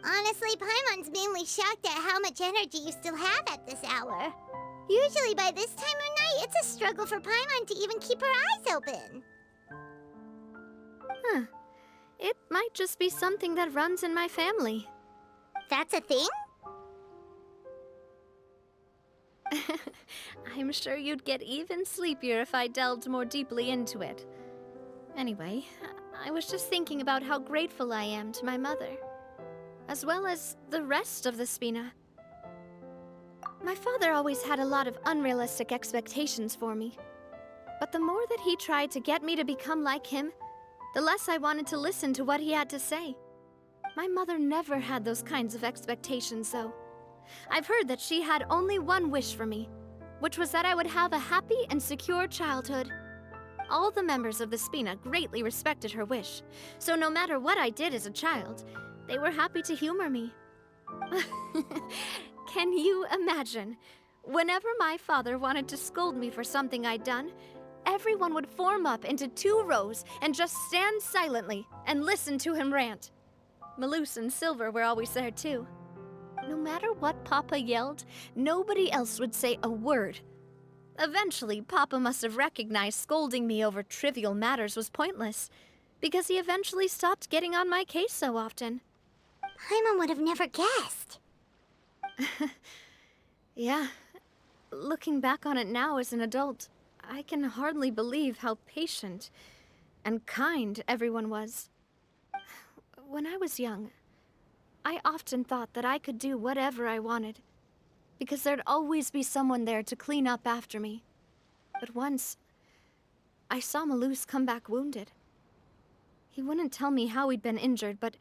B: Honestly, Paimon's mainly shocked at how much energy you still have at this hour. Usually by this time of night, it's a struggle for Paimon to even keep her eyes open.
A: Huh. It might just be something that runs in my family.
B: That's a thing?
A: I'm sure you'd get even sleepier if I delved more deeply into it. Anyway, I was just thinking about how grateful I am to my mother, as well as the rest of the Spina. My father always had a lot of unrealistic expectations for me, but the more that he tried to get me to become like him, the less I wanted to listen to what he had to say. My mother never had those kinds of expectations, though. I've heard that she had only one wish for me, which was that I would have a happy and secure childhood. All the members of the Spina greatly respected her wish, so no matter what I did as a child, they were happy to humor me. Can you imagine? Whenever my father wanted to scold me for something I'd done, everyone would form up into 2 rows and just stand silently and listen to him rant. Malouse and Silver were always there too. No matter what Papa yelled, nobody else would say a word. Eventually, Papa must have recognized scolding me over trivial matters was pointless, because he eventually stopped getting on my case so often.
B: Paimon would have never guessed.
A: Yeah. Looking back on it now as an adult, I can hardly believe how patient and kind everyone was. When I was young, I often thought that I could do whatever I wanted, because there'd always be someone there to clean up after me. But once, I saw Malouse come back wounded. He wouldn't tell me how he'd been injured, but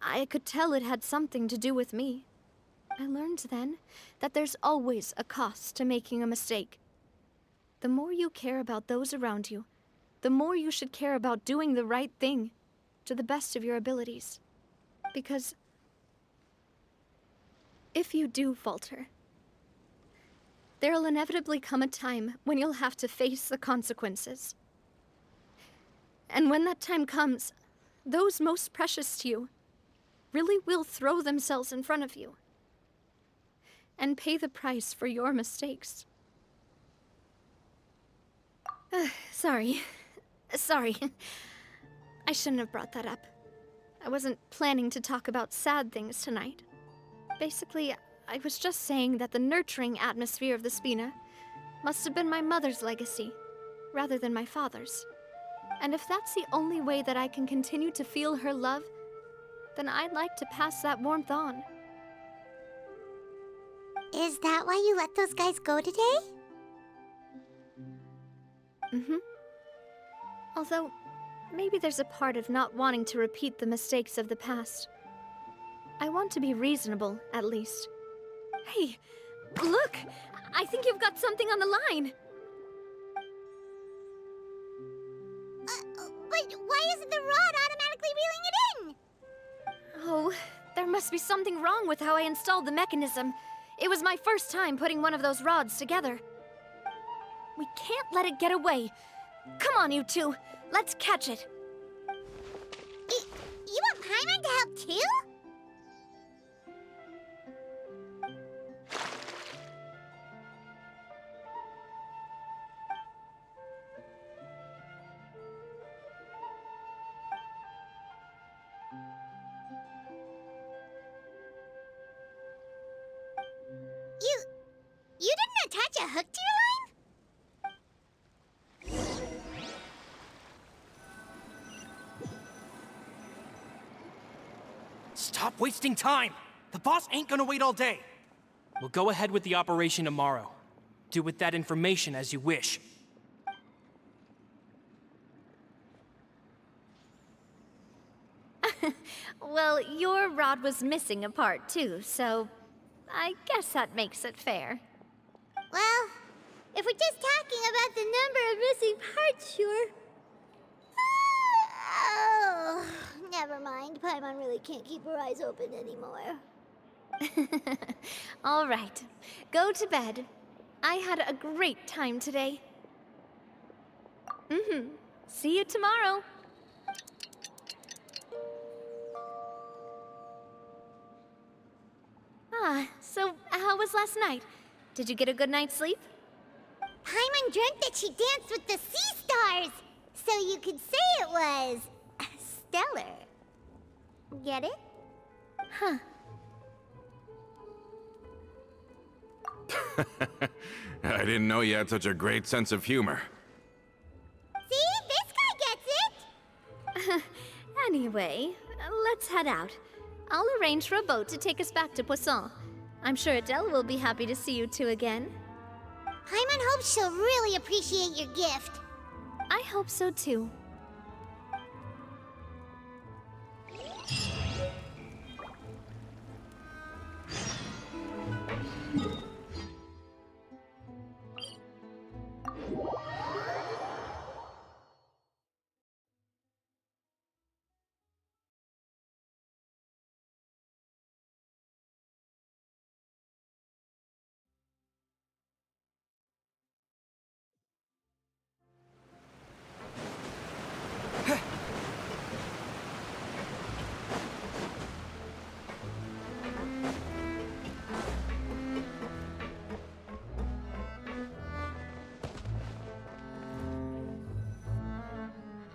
A: I could tell it had something to do with me. I learned then that there's always a cost to making a mistake. The more you care about those around you, the more you should care about doing the right thing to the best of your abilities. Because if you do falter, there'll inevitably come a time when you'll have to face the consequences. And when that time comes, those most precious to you really will throw themselves in front of you and pay the price for your mistakes. Sorry. I shouldn't have brought that up. I wasn't planning to talk about sad things tonight. Basically, I was just saying that the nurturing atmosphere of the Spina must have been my mother's legacy, rather than my father's. And if that's the only way that I can continue to feel her love, then I'd like to pass that warmth on.
B: Is that why you let those guys go today?
A: Mm-hmm. Although, maybe there's a part of not wanting to repeat the mistakes of the past. I want to be reasonable, at least. Hey, look! I think you've got something on the line!
B: But why isn't the rod automatically reeling it in?
A: Oh, there must be something wrong with how I installed the mechanism. It was my first time putting one of those rods together. We can't let it get away. Come on, you two. Let's catch it.
B: You want Paimon to help too? You didn't attach a hook to your line?
D: Stop wasting time! The boss ain't gonna wait all day. We'll go ahead with the operation tomorrow. Do with that information as you wish.
A: Well, your rod was missing a part too, so I guess that makes it fair.
B: Well, if we're just talking about the number of missing parts, sure. Oh, never mind. Paimon really can't keep her eyes open anymore.
A: All right, go to bed. I had a great time today. See you tomorrow. So how was last night? Did you get a good night's sleep?
B: Paimon dreamt that she danced with the sea stars, so you could say it was stellar. Get it?
A: Huh.
F: I didn't know you had such a great sense of humor.
B: See? This guy gets it!
A: Anyway, let's head out. I'll arrange for a boat to take us back to Poisson. I'm sure Adele will be happy to see you two again.
B: Paimon hopes she'll really appreciate your gift.
A: I hope so too.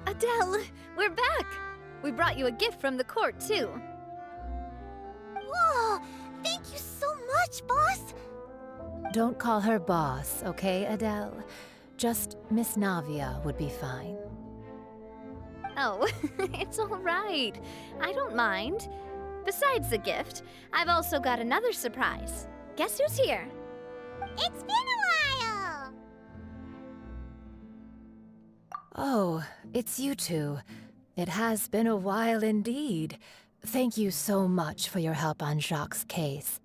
A: Adele, we're back! We brought you a gift from the court, too.
B: Whoa! Thank you so much, boss!
C: Don't call her boss, okay, Adele? Just Miss Navia would be fine.
A: Oh, it's all right. I don't mind. Besides the gift, I've also got another surprise. Guess who's here?
B: It's been a while!
C: Oh, it's you two. It has been a while indeed. Thank you so much for your help on Jacques' case.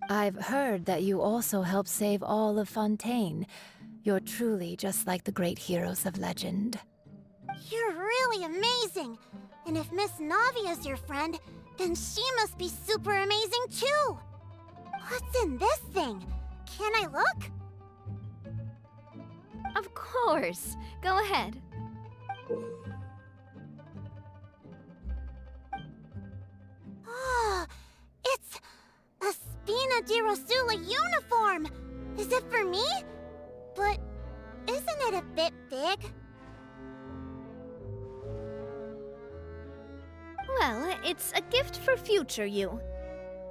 C: I've heard that you also helped save all of Fontaine. You're truly just like the great heroes of legend.
B: You're really amazing! And if Miss Navia's your friend, then she must be super amazing too! What's in this thing? Can I look?
A: Of course. Go ahead.
B: Oh, it's a Spina di Rosula uniform! Is it for me? But isn't it a bit big?
A: Well, it's a gift for future you.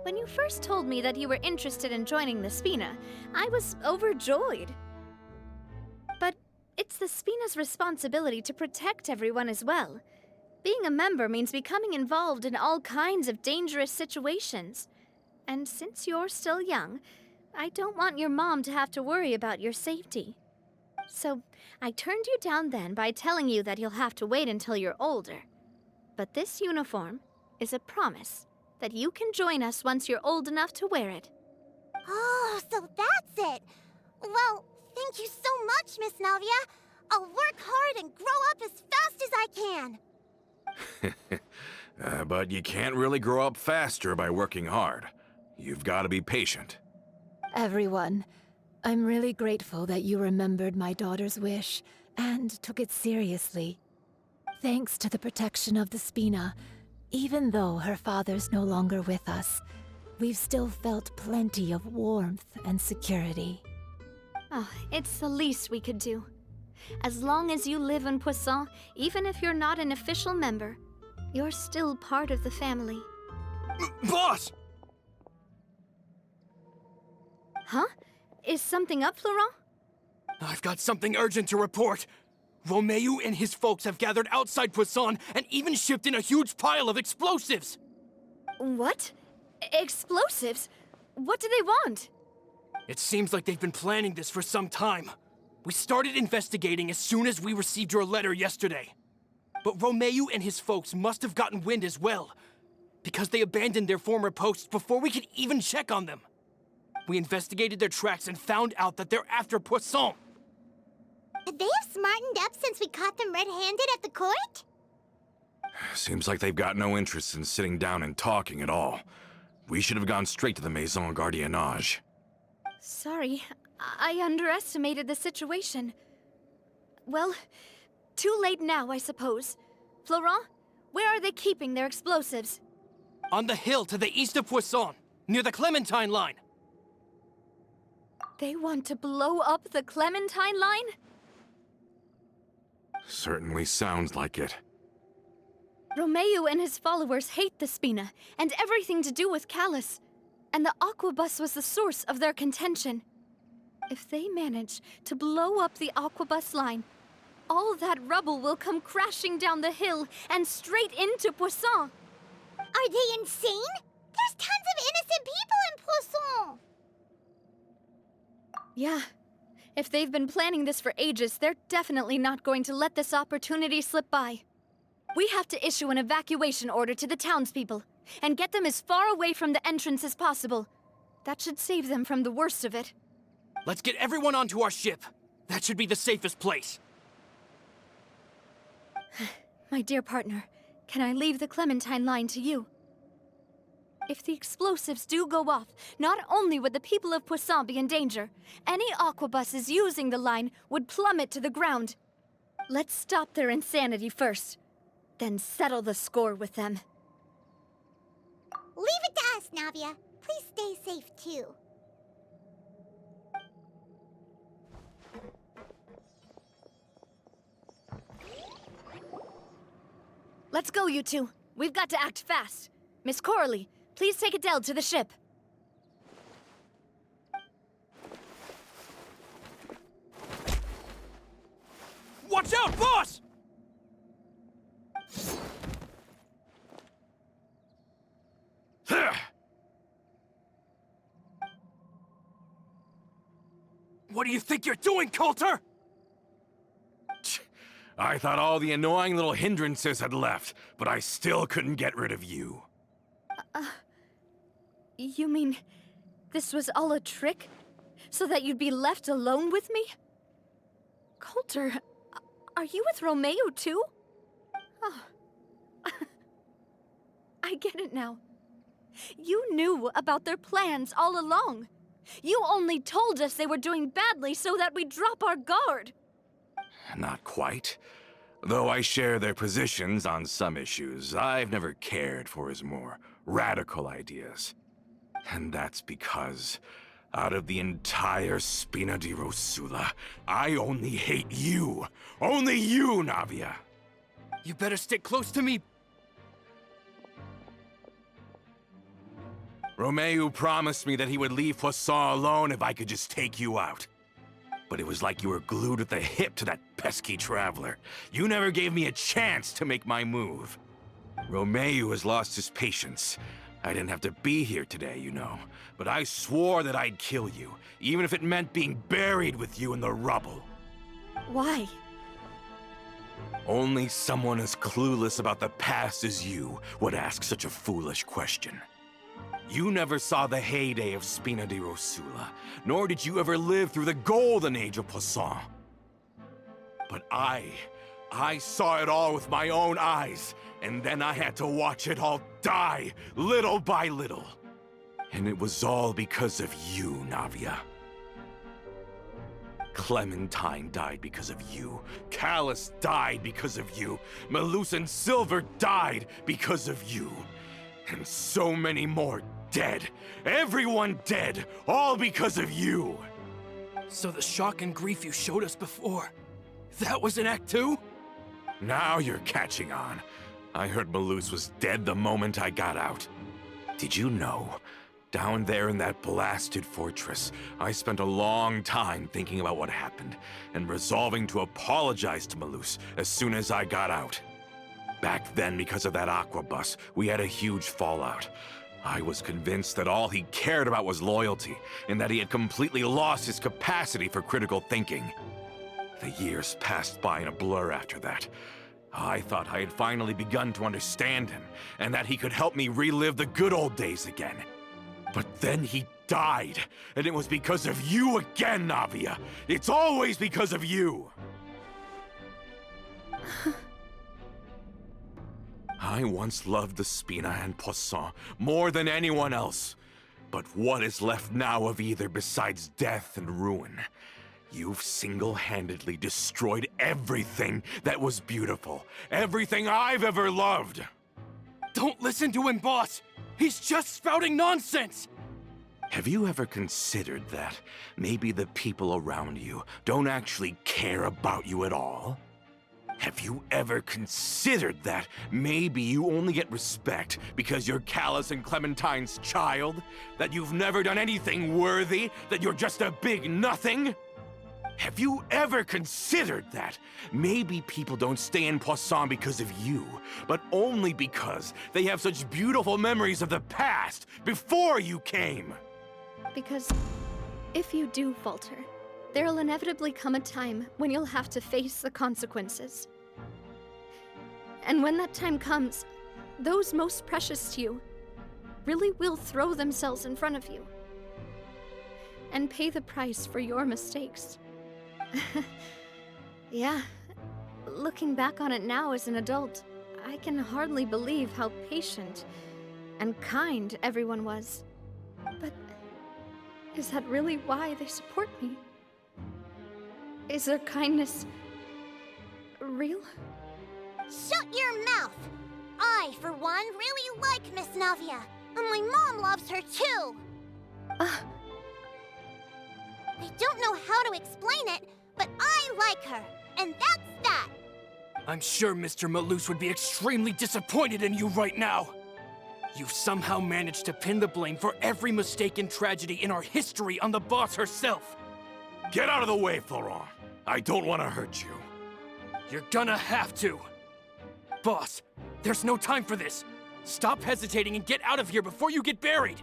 A: When you first told me that you were interested in joining the Spina, I was overjoyed. But it's the Spina's responsibility to protect everyone as well. Being a member means becoming involved in all kinds of dangerous situations. And since you're still young, I don't want your mom to have to worry about your safety. So I turned you down then by telling you that you'll have to wait until you're older. But this uniform is a promise that you can join us once you're old enough to wear it.
B: Oh, so that's it. Well, thank you so much, Miss Navia. I'll work hard and grow up as fast as I can.
F: But you can't really grow up faster by working hard. You've got to be patient.
C: Everyone, I'm really grateful that you remembered my daughter's wish and took it seriously. Thanks to the protection of the Spina, even though her father's no longer with us, we've still felt plenty of warmth and security.
A: Oh, it's the least we could do. As long as you live in Poisson, even if you're not an official member, you're still part of the family.
D: Boss!
A: Huh? Is something up, Florent?
D: I've got something urgent to report. Romeu and his folks have gathered outside Poisson and even shipped in a huge pile of explosives.
A: What? Explosives? What do they want?
D: It seems like they've been planning this for some time. We started investigating as soon as we received your letter yesterday. But Romeu and his folks must have gotten wind as well, because they abandoned their former posts before we could even check on them. We investigated their tracks and found out that they're after Poisson.
B: They have smartened up since we caught them red-handed at the court?
F: Seems like they've got no interest in sitting down and talking at all. We should have gone straight to the Maison Gardiennage.
A: Sorry, I underestimated the situation. Well, too late now, I suppose. Florent, where are they keeping their explosives?
D: On the hill to the east of Poisson, near the Clementine line.
A: They want to blow up the Clementine line?
F: Certainly sounds like it.
A: Romeu and his followers hate the Spina and everything to do with Callus. And the Aquabus was the source of their contention. If they manage to blow up the Aquabus line, all that rubble will come crashing down the hill and straight into Poisson.
B: Are they insane? There's tons of innocent people in Poisson!
A: Yeah. If they've been planning this for ages, they're definitely not going to let this opportunity slip by. We have to issue an evacuation order to the townspeople and get them as far away from the entrance as possible. That should save them from the worst of it.
D: Let's get everyone onto our ship. That should be the safest place.
A: My dear partner, can I leave the Clementine line to you? If the explosives do go off, not only would the people of Poisson be in danger, any aquabuses using the line would plummet to the ground. Let's stop their insanity first, then settle the score with them.
B: Leave it to us, Navia. Please stay safe, too.
A: Let's go, you two. We've got to act fast. Miss Coralie, please take Adele to the ship.
D: Watch out, boss! What do you think you're doing, Coulter?
F: I thought all the annoying little hindrances had left, but I still couldn't get rid of you.
A: You mean this was all a trick? So that you'd be left alone with me? Coulter, are you with Romeu too? Oh. I get it now. You knew about their plans all along. You only told us they were doing badly so that we'd drop our guard.
F: Not quite. Though I share their positions on some issues, I've never cared for his more radical ideas. And that's because, out of the entire Spina di Rosula, I only hate you. Only you, Navia.
D: You better stick close to me.
F: Romeo promised me that he would leave Poisson alone if I could just take you out. But it was like you were glued at the hip to that pesky traveler. You never gave me a chance to make my move. Romeo has lost his patience. I didn't have to be here today, you know. But I swore that I'd kill you, even if it meant being buried with you in the rubble.
A: Why?
F: Only someone as clueless about the past as you would ask such a foolish question. You never saw the heyday of Spina di Rosula, nor did you ever live through the golden age of Poisson. But I saw it all with my own eyes, and then I had to watch it all die, little by little. And it was all because of you, Navia. Clementine died because of you. Callus died because of you. Malus and Silver died because of you. And so many more dead. Everyone dead, all because of you.
D: So the shock and grief you showed us before, that was in Act 2?
F: Now you're catching on. I heard Malus was dead the moment I got out. Did you know? Down there in that blasted fortress, I spent a long time thinking about what happened, and resolving to apologize to Malus as soon as I got out. Back then, because of that aqua bus, we had a huge fallout. I was convinced that all he cared about was loyalty, and that he had completely lost his capacity for critical thinking. The years passed by in a blur after that. I thought I had finally begun to understand him, and that he could help me relive the good old days again. But then he died, and it was because of you again, Navia. It's always because of you. I once loved the Spina and Poisson more than anyone else. But what is left now of either besides death and ruin? You've single-handedly destroyed everything that was beautiful. Everything I've ever loved.
D: Don't listen to him, boss! He's just spouting nonsense!
F: Have you ever considered that maybe the people around you don't actually care about you at all? Have you ever considered that maybe you only get respect because you're Callus and Clementine's child? That you've never done anything worthy? That you're just a big nothing? Have you ever considered that maybe people don't stay in Poisson because of you, but only because they have such beautiful memories of the past before you came?
A: Because if you do falter, there'll inevitably come a time when you'll have to face the consequences. And when that time comes, those most precious to you really will throw themselves in front of you and pay the price for your mistakes. Yeah, looking back on it now as an adult, I can hardly believe how patient and kind everyone was. But is that really why they support me? Is their kindness real?
B: Shut your mouth! I, for one, really like Miss Navia, and my mom loves her too! I don't know how to explain it, but I like her, and that's that!
D: I'm sure Mr. Malus would be extremely disappointed in you right now! You've somehow managed to pin the blame for every mistake and tragedy in our history on the boss herself!
F: Get out of the way, Florent! I don't want to hurt you.
D: You're gonna have to! Boss, there's no time for this! Stop hesitating and get out of here before you get buried!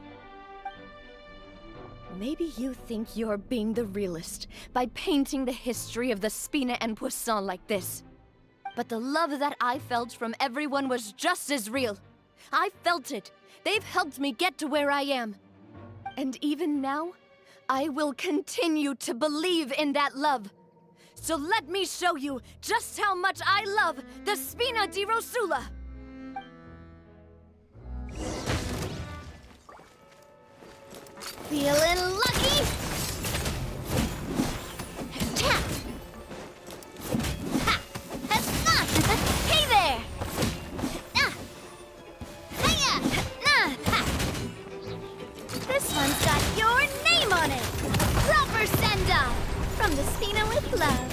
A: Maybe you think you're being the realist by painting the history of the Spina and Poisson like this. But the love that I felt from everyone was just as real. I felt it. They've helped me get to where I am. And even now, I will continue to believe in that love. So let me show you just how much I love the Spina di Rosula! Feeling lucky? Ha! Hey there! This one's got your name on it! Proper send-off! From the Spina with love.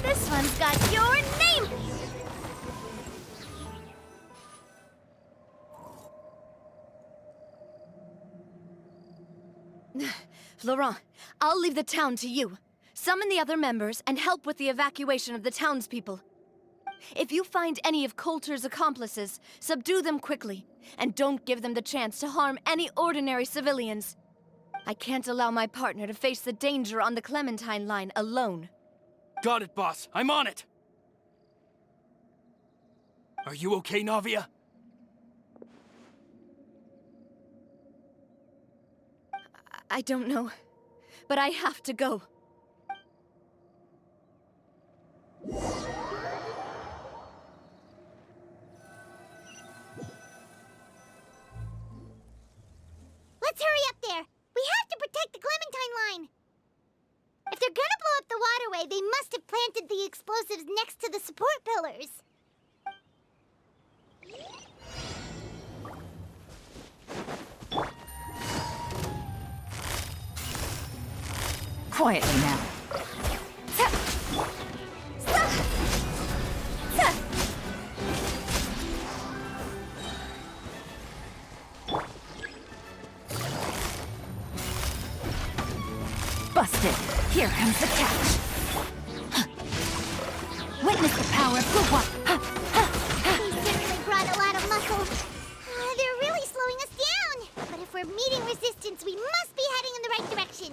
A: This one's got your name! Florent, I'll leave the town to you. Summon the other members and help with the evacuation of the townspeople. If you find any of Coulter's accomplices, subdue them quickly, and don't give them the chance to harm any ordinary civilians. I can't allow my partner to face the danger on the Clementine line alone.
D: Got it, boss. I'm on it. Are you okay, Navia?
A: I don't know, but I have to go.
B: Let's hurry up there. We have to protect the Clementine line. If they're gonna blow up the waterway, they must have planted the explosives next to the support pillars.
C: Quietly now. Busted. Here comes the catch. Witness the power of good one.
B: They certainly brought a lot of muscle. They're really slowing us down. But if we're meeting resistance, we must be heading in the right direction.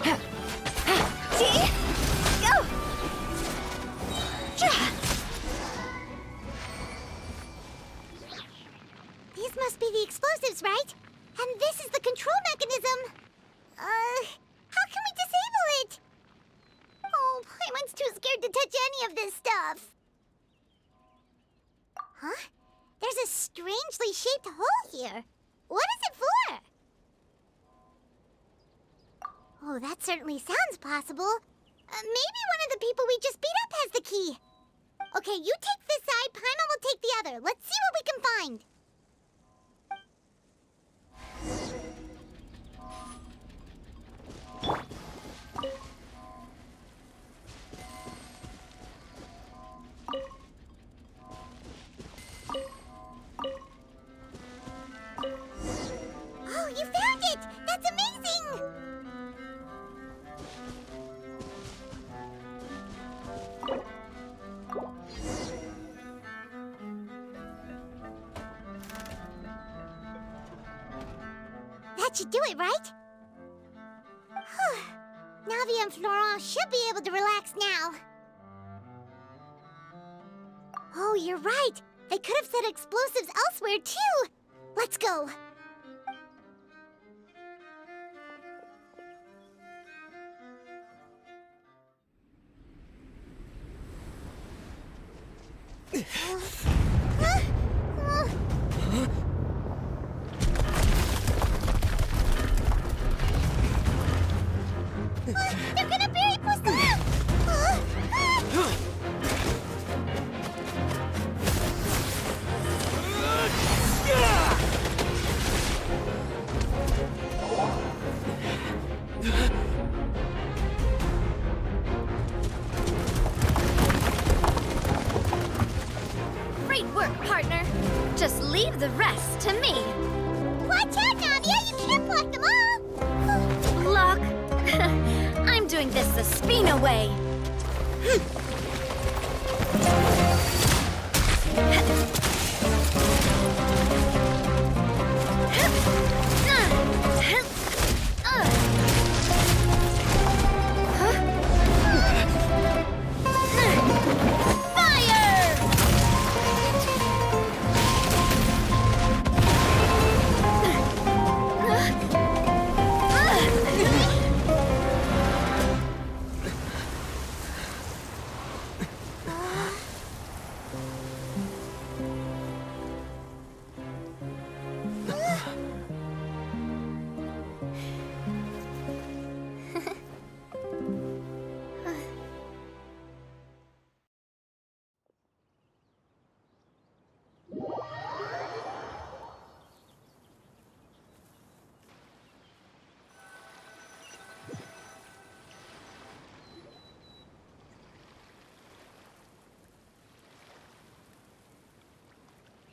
A: Go!
B: These must be the explosives, right? And this is the control mechanism. How can we disable it? Oh, Paimon's too scared to touch any of this stuff. Huh? There's a strangely shaped hole here. What is it for? Oh, that certainly sounds possible. Maybe one of the people we just beat up has the key. Okay, you take this side, Paimon will take the other. Let's see what we can find. Oh, you found it! That's amazing! That should do it, right? Navia and Florent should be able to relax now. Oh, you're right. They could have set explosives elsewhere, too. Let's go. They're gonna bury Poisson!
A: Great work, partner. Just leave the rest to me.
B: Watch out, Navia! You can't block them all!
A: Block? I'm doing this the Spina way.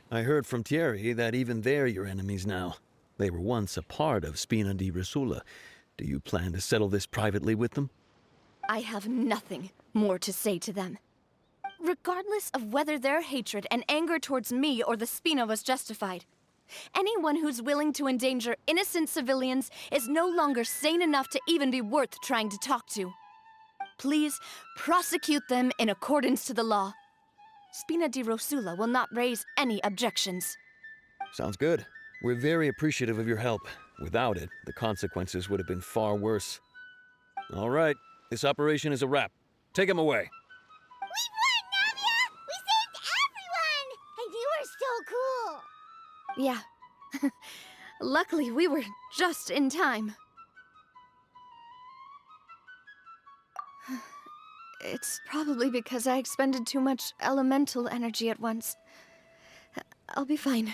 H: I heard from Thierry that even they're your enemies now. They were once a part of Spina di Rosula. Do you plan to settle this privately with them?
A: I have nothing more to say to them. Regardless of whether their hatred and anger towards me or the Spina was justified, anyone who's willing to endanger innocent civilians is no longer sane enough to even be worth trying to talk to. Please prosecute them in accordance to the law. Spina di Rosula will not raise any objections.
H: Sounds good. We're very appreciative of your help. Without it, the consequences would have been far worse. All right, this operation is a wrap. Take him away.
B: We won, Navia! We saved everyone! And you were so cool!
A: Yeah. Luckily, we were just in time. It's probably because I expended too much elemental energy at once. I'll be fine.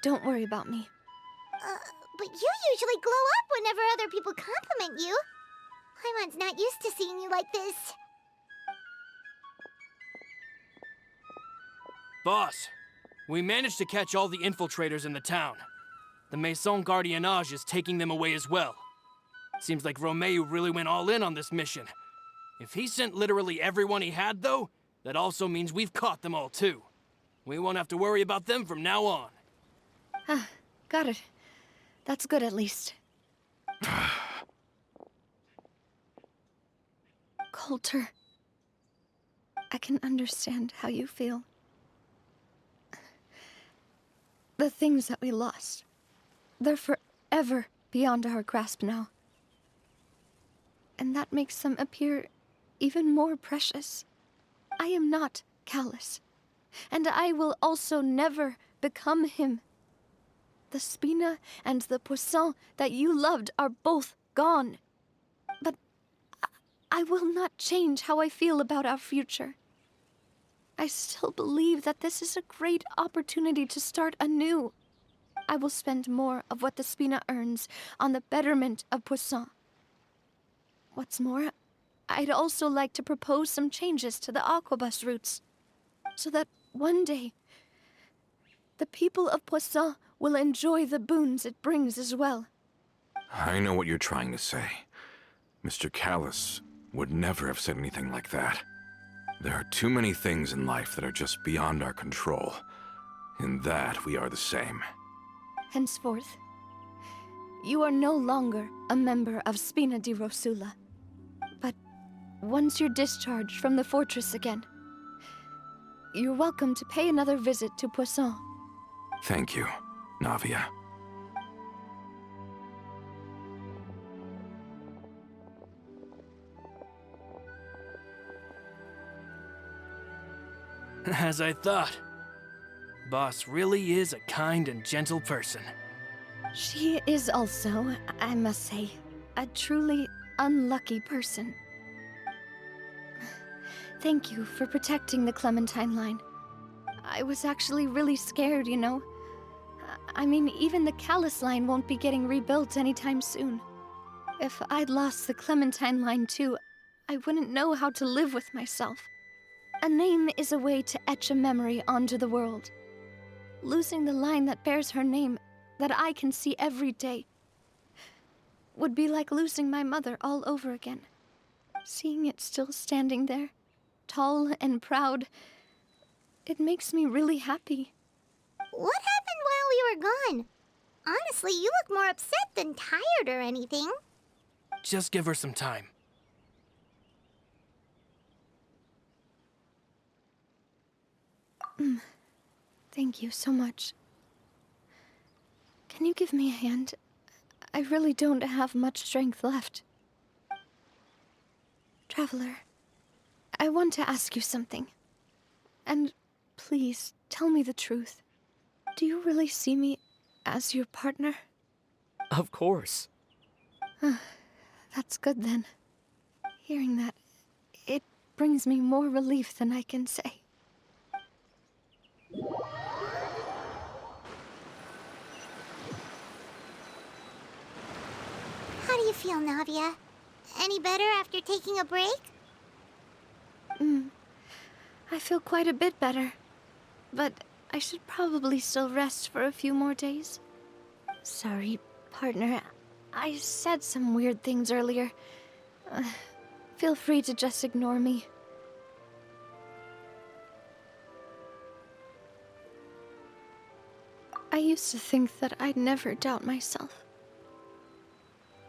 A: Don't worry about me.
B: But you usually glow up whenever other people compliment you. Paimon's not used to seeing you like this.
D: Boss, we managed to catch all the infiltrators in the town. The Maison Gardiennage is taking them away as well. Seems like Romeo really went all in on this mission. If he sent literally everyone he had, though, that also means we've caught them all, too. We won't have to worry about them from now on.
A: Got it. That's good, at least. Coulter, I can understand how you feel. The things that we lost, they're forever beyond our grasp now. And that makes them appear even more precious. I am not callous, and I will also never become him. The Spina and the Poisson that you loved are both gone. But I will not change how I feel about our future. I still believe that this is a great opportunity to start anew. I will spend more of what the Spina earns on the betterment of Poisson. What's more, I'd also like to propose some changes to the aquabus routes, so that one day, the people of Poisson will enjoy the boons it brings as well.
F: I know what you're trying to say. Mr. Callis would never have said anything like that. There are too many things in life that are just beyond our control. In that, we are the same.
A: Henceforth, you are no longer a member of Spina di Rosula. But once you're discharged from the fortress again, you're welcome to pay another visit to Poisson.
F: Thank you, Navia.
D: As I thought. Boss really is a kind and gentle person.
A: She is also, I must say, a truly unlucky person. Thank you for protecting the Clementine line. I was actually really scared, you know. I mean, even the Callis line won't be getting rebuilt anytime soon. If I'd lost the Clementine line too, I wouldn't know how to live with myself. A name is a way to etch a memory onto the world. Losing the line that bears her name, that I can see every day, would be like losing my mother all over again. Seeing it still standing there, tall and proud, it makes me really happy.
B: What happened while we were gone? Honestly, you look more upset than tired or anything.
D: Just give her some time.
A: Thank you so much. Can you give me a hand? I really don't have much strength left. Traveler, I want to ask you something. And please, tell me the truth. Do you really see me as your partner?
I: Of course.
A: That's good then. Hearing that, it brings me more relief than I can say.
B: How do you feel, Navia? Any better after taking a break?
A: I feel quite a bit better. But I should probably still rest for a few more days. Sorry, partner. I said some weird things earlier. Feel free to just ignore me. I used to think that I'd never doubt myself.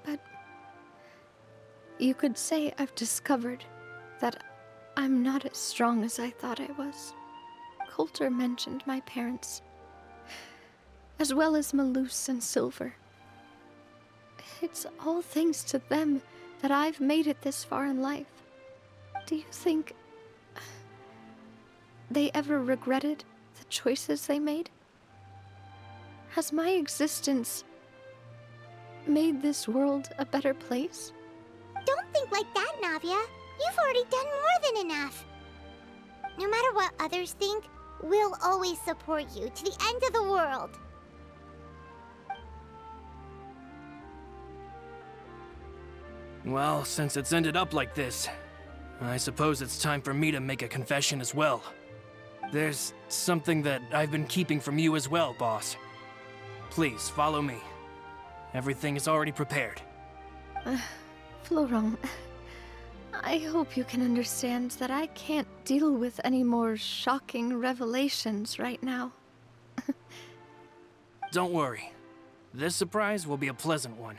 A: But you could say I've discovered that I'm not as strong as I thought I was. Coulter mentioned my parents, as well as Malus and Silver. It's all thanks to them that I've made it this far in life. Do you think they ever regretted the choices they made? Has my existence made this world a better place?
B: Don't think like that, Navia. You've already done more than enough. No matter what others think, we'll always support you to the end of the world.
D: Well, since it's ended up like this, I suppose it's time for me to make a confession as well. There's something that I've been keeping from you as well, boss. Please, follow me. Everything is already prepared.
A: Florent, I hope you can understand that I can't deal with any more shocking revelations right now.
D: Don't worry. This surprise will be a pleasant one.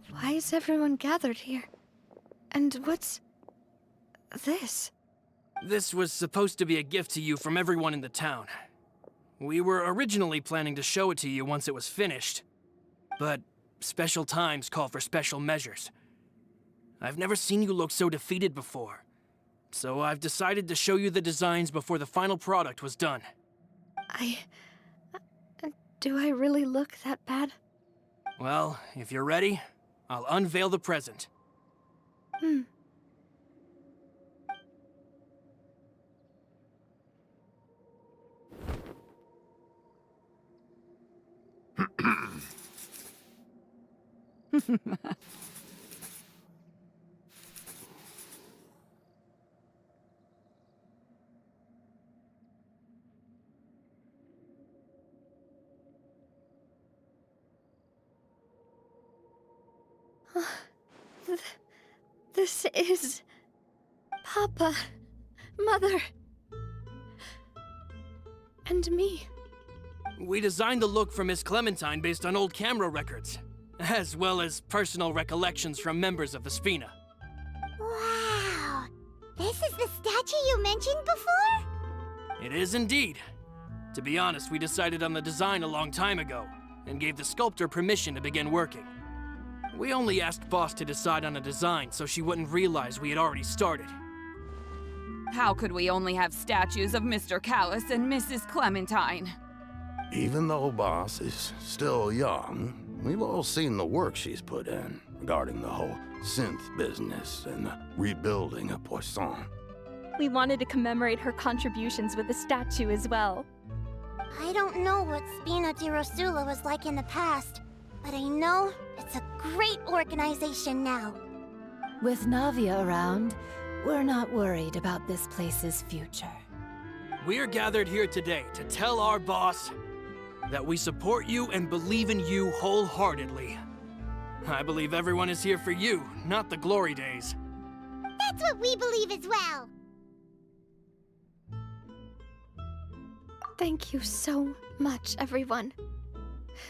A: Why is everyone gathered here? And what's this?
D: This was supposed to be a gift to you from everyone in the town. We were originally planning to show it to you once it was finished, but special times call for special measures. I've never seen you look so defeated before, so I've decided to show you the designs before the final product was done.
A: Do I really look that bad?
D: Well, if you're ready, I'll unveil the present.
A: This is... Papa, Mother, and me.
D: We designed the look for Miss Clementine based on old camera records, as well as personal recollections from members of the Spina.
B: Wow! This is the statue you mentioned before?
D: It is indeed. To be honest, we decided on the design a long time ago, and gave the sculptor permission to begin working. We only asked Boss to decide on a design so she wouldn't realize we had already started.
J: How could we only have statues of Mr. Callis and Mrs. Clementine?
K: Even though Boss is still young, we've all seen the work she's put in regarding the whole synth business and the rebuilding of Poisson.
L: We wanted to commemorate her contributions with a statue as well.
B: I don't know what Spina di Rosula was like in the past, but I know it's a great organization now.
C: With Navia around, we're not worried about this place's future.
D: We're gathered here today to tell our boss that we support you and believe in you wholeheartedly. I believe everyone is here for you, not the glory days.
B: That's what we believe as well.
A: Thank you so much, everyone.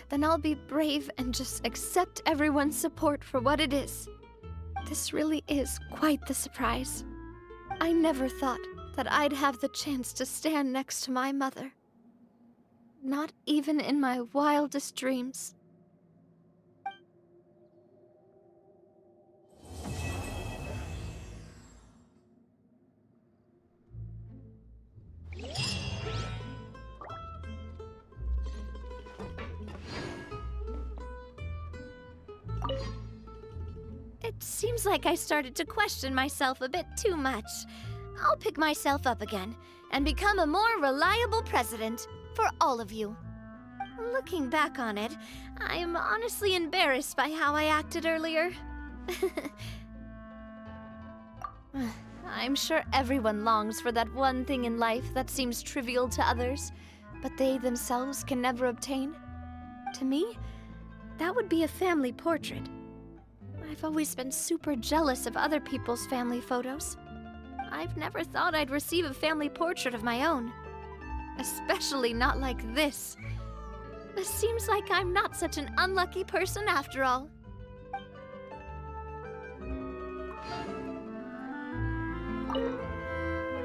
A: Then I'll be brave and just accept everyone's support for what it is. This really is quite the surprise. I never thought that I'd have the chance to stand next to my mother. Not even in my wildest dreams. It seems like I started to question myself a bit too much. I'll pick myself up again and become a more reliable president for all of you. Looking back on it, I'm honestly embarrassed by how I acted earlier. I'm sure everyone longs for that one thing in life that seems trivial to others, but they themselves can never obtain. To me, that would be a family portrait. I've always been super jealous of other people's family photos. I've never thought I'd receive a family portrait of my own. Especially not like this. It seems like I'm not such an unlucky person after all.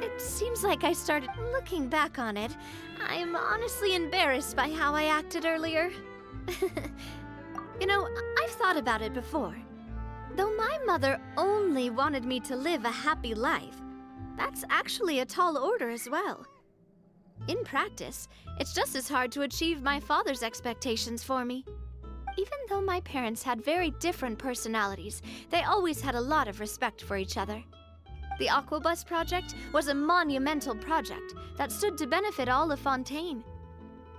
A: It seems like I started looking back on it. I'm honestly embarrassed by how I acted earlier. You know, I've thought about it before. Though my mother only wanted me to live a happy life, that's actually a tall order as well. In practice, it's just as hard to achieve my father's expectations for me. Even though my parents had very different personalities, they always had a lot of respect for each other. The Aquabus project was a monumental project that stood to benefit all of Fontaine.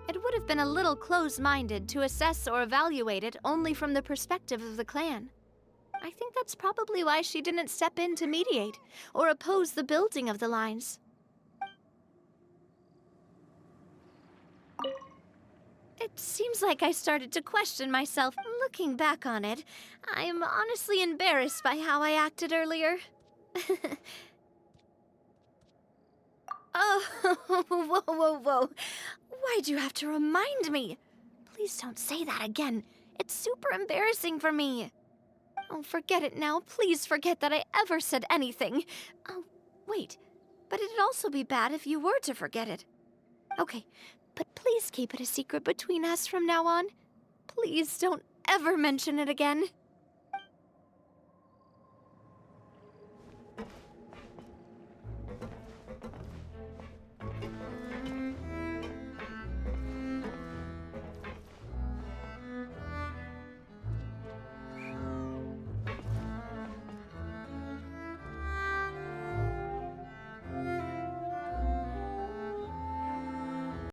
A: It would have been a little close-minded to assess or evaluate it only from the perspective of the clan. I think that's probably why she didn't step in to mediate or oppose the building of the lines. It seems like I started to question myself. Looking back on it, I'm honestly embarrassed by how I acted earlier. Oh, whoa. Why'd you have to remind me? Please don't say that again. It's super embarrassing for me. Oh, forget it now. Please forget that I ever said anything. Oh, wait. But it'd also be bad if you were to forget it. Okay, but please keep it a secret between us from now on. Please don't ever mention it again.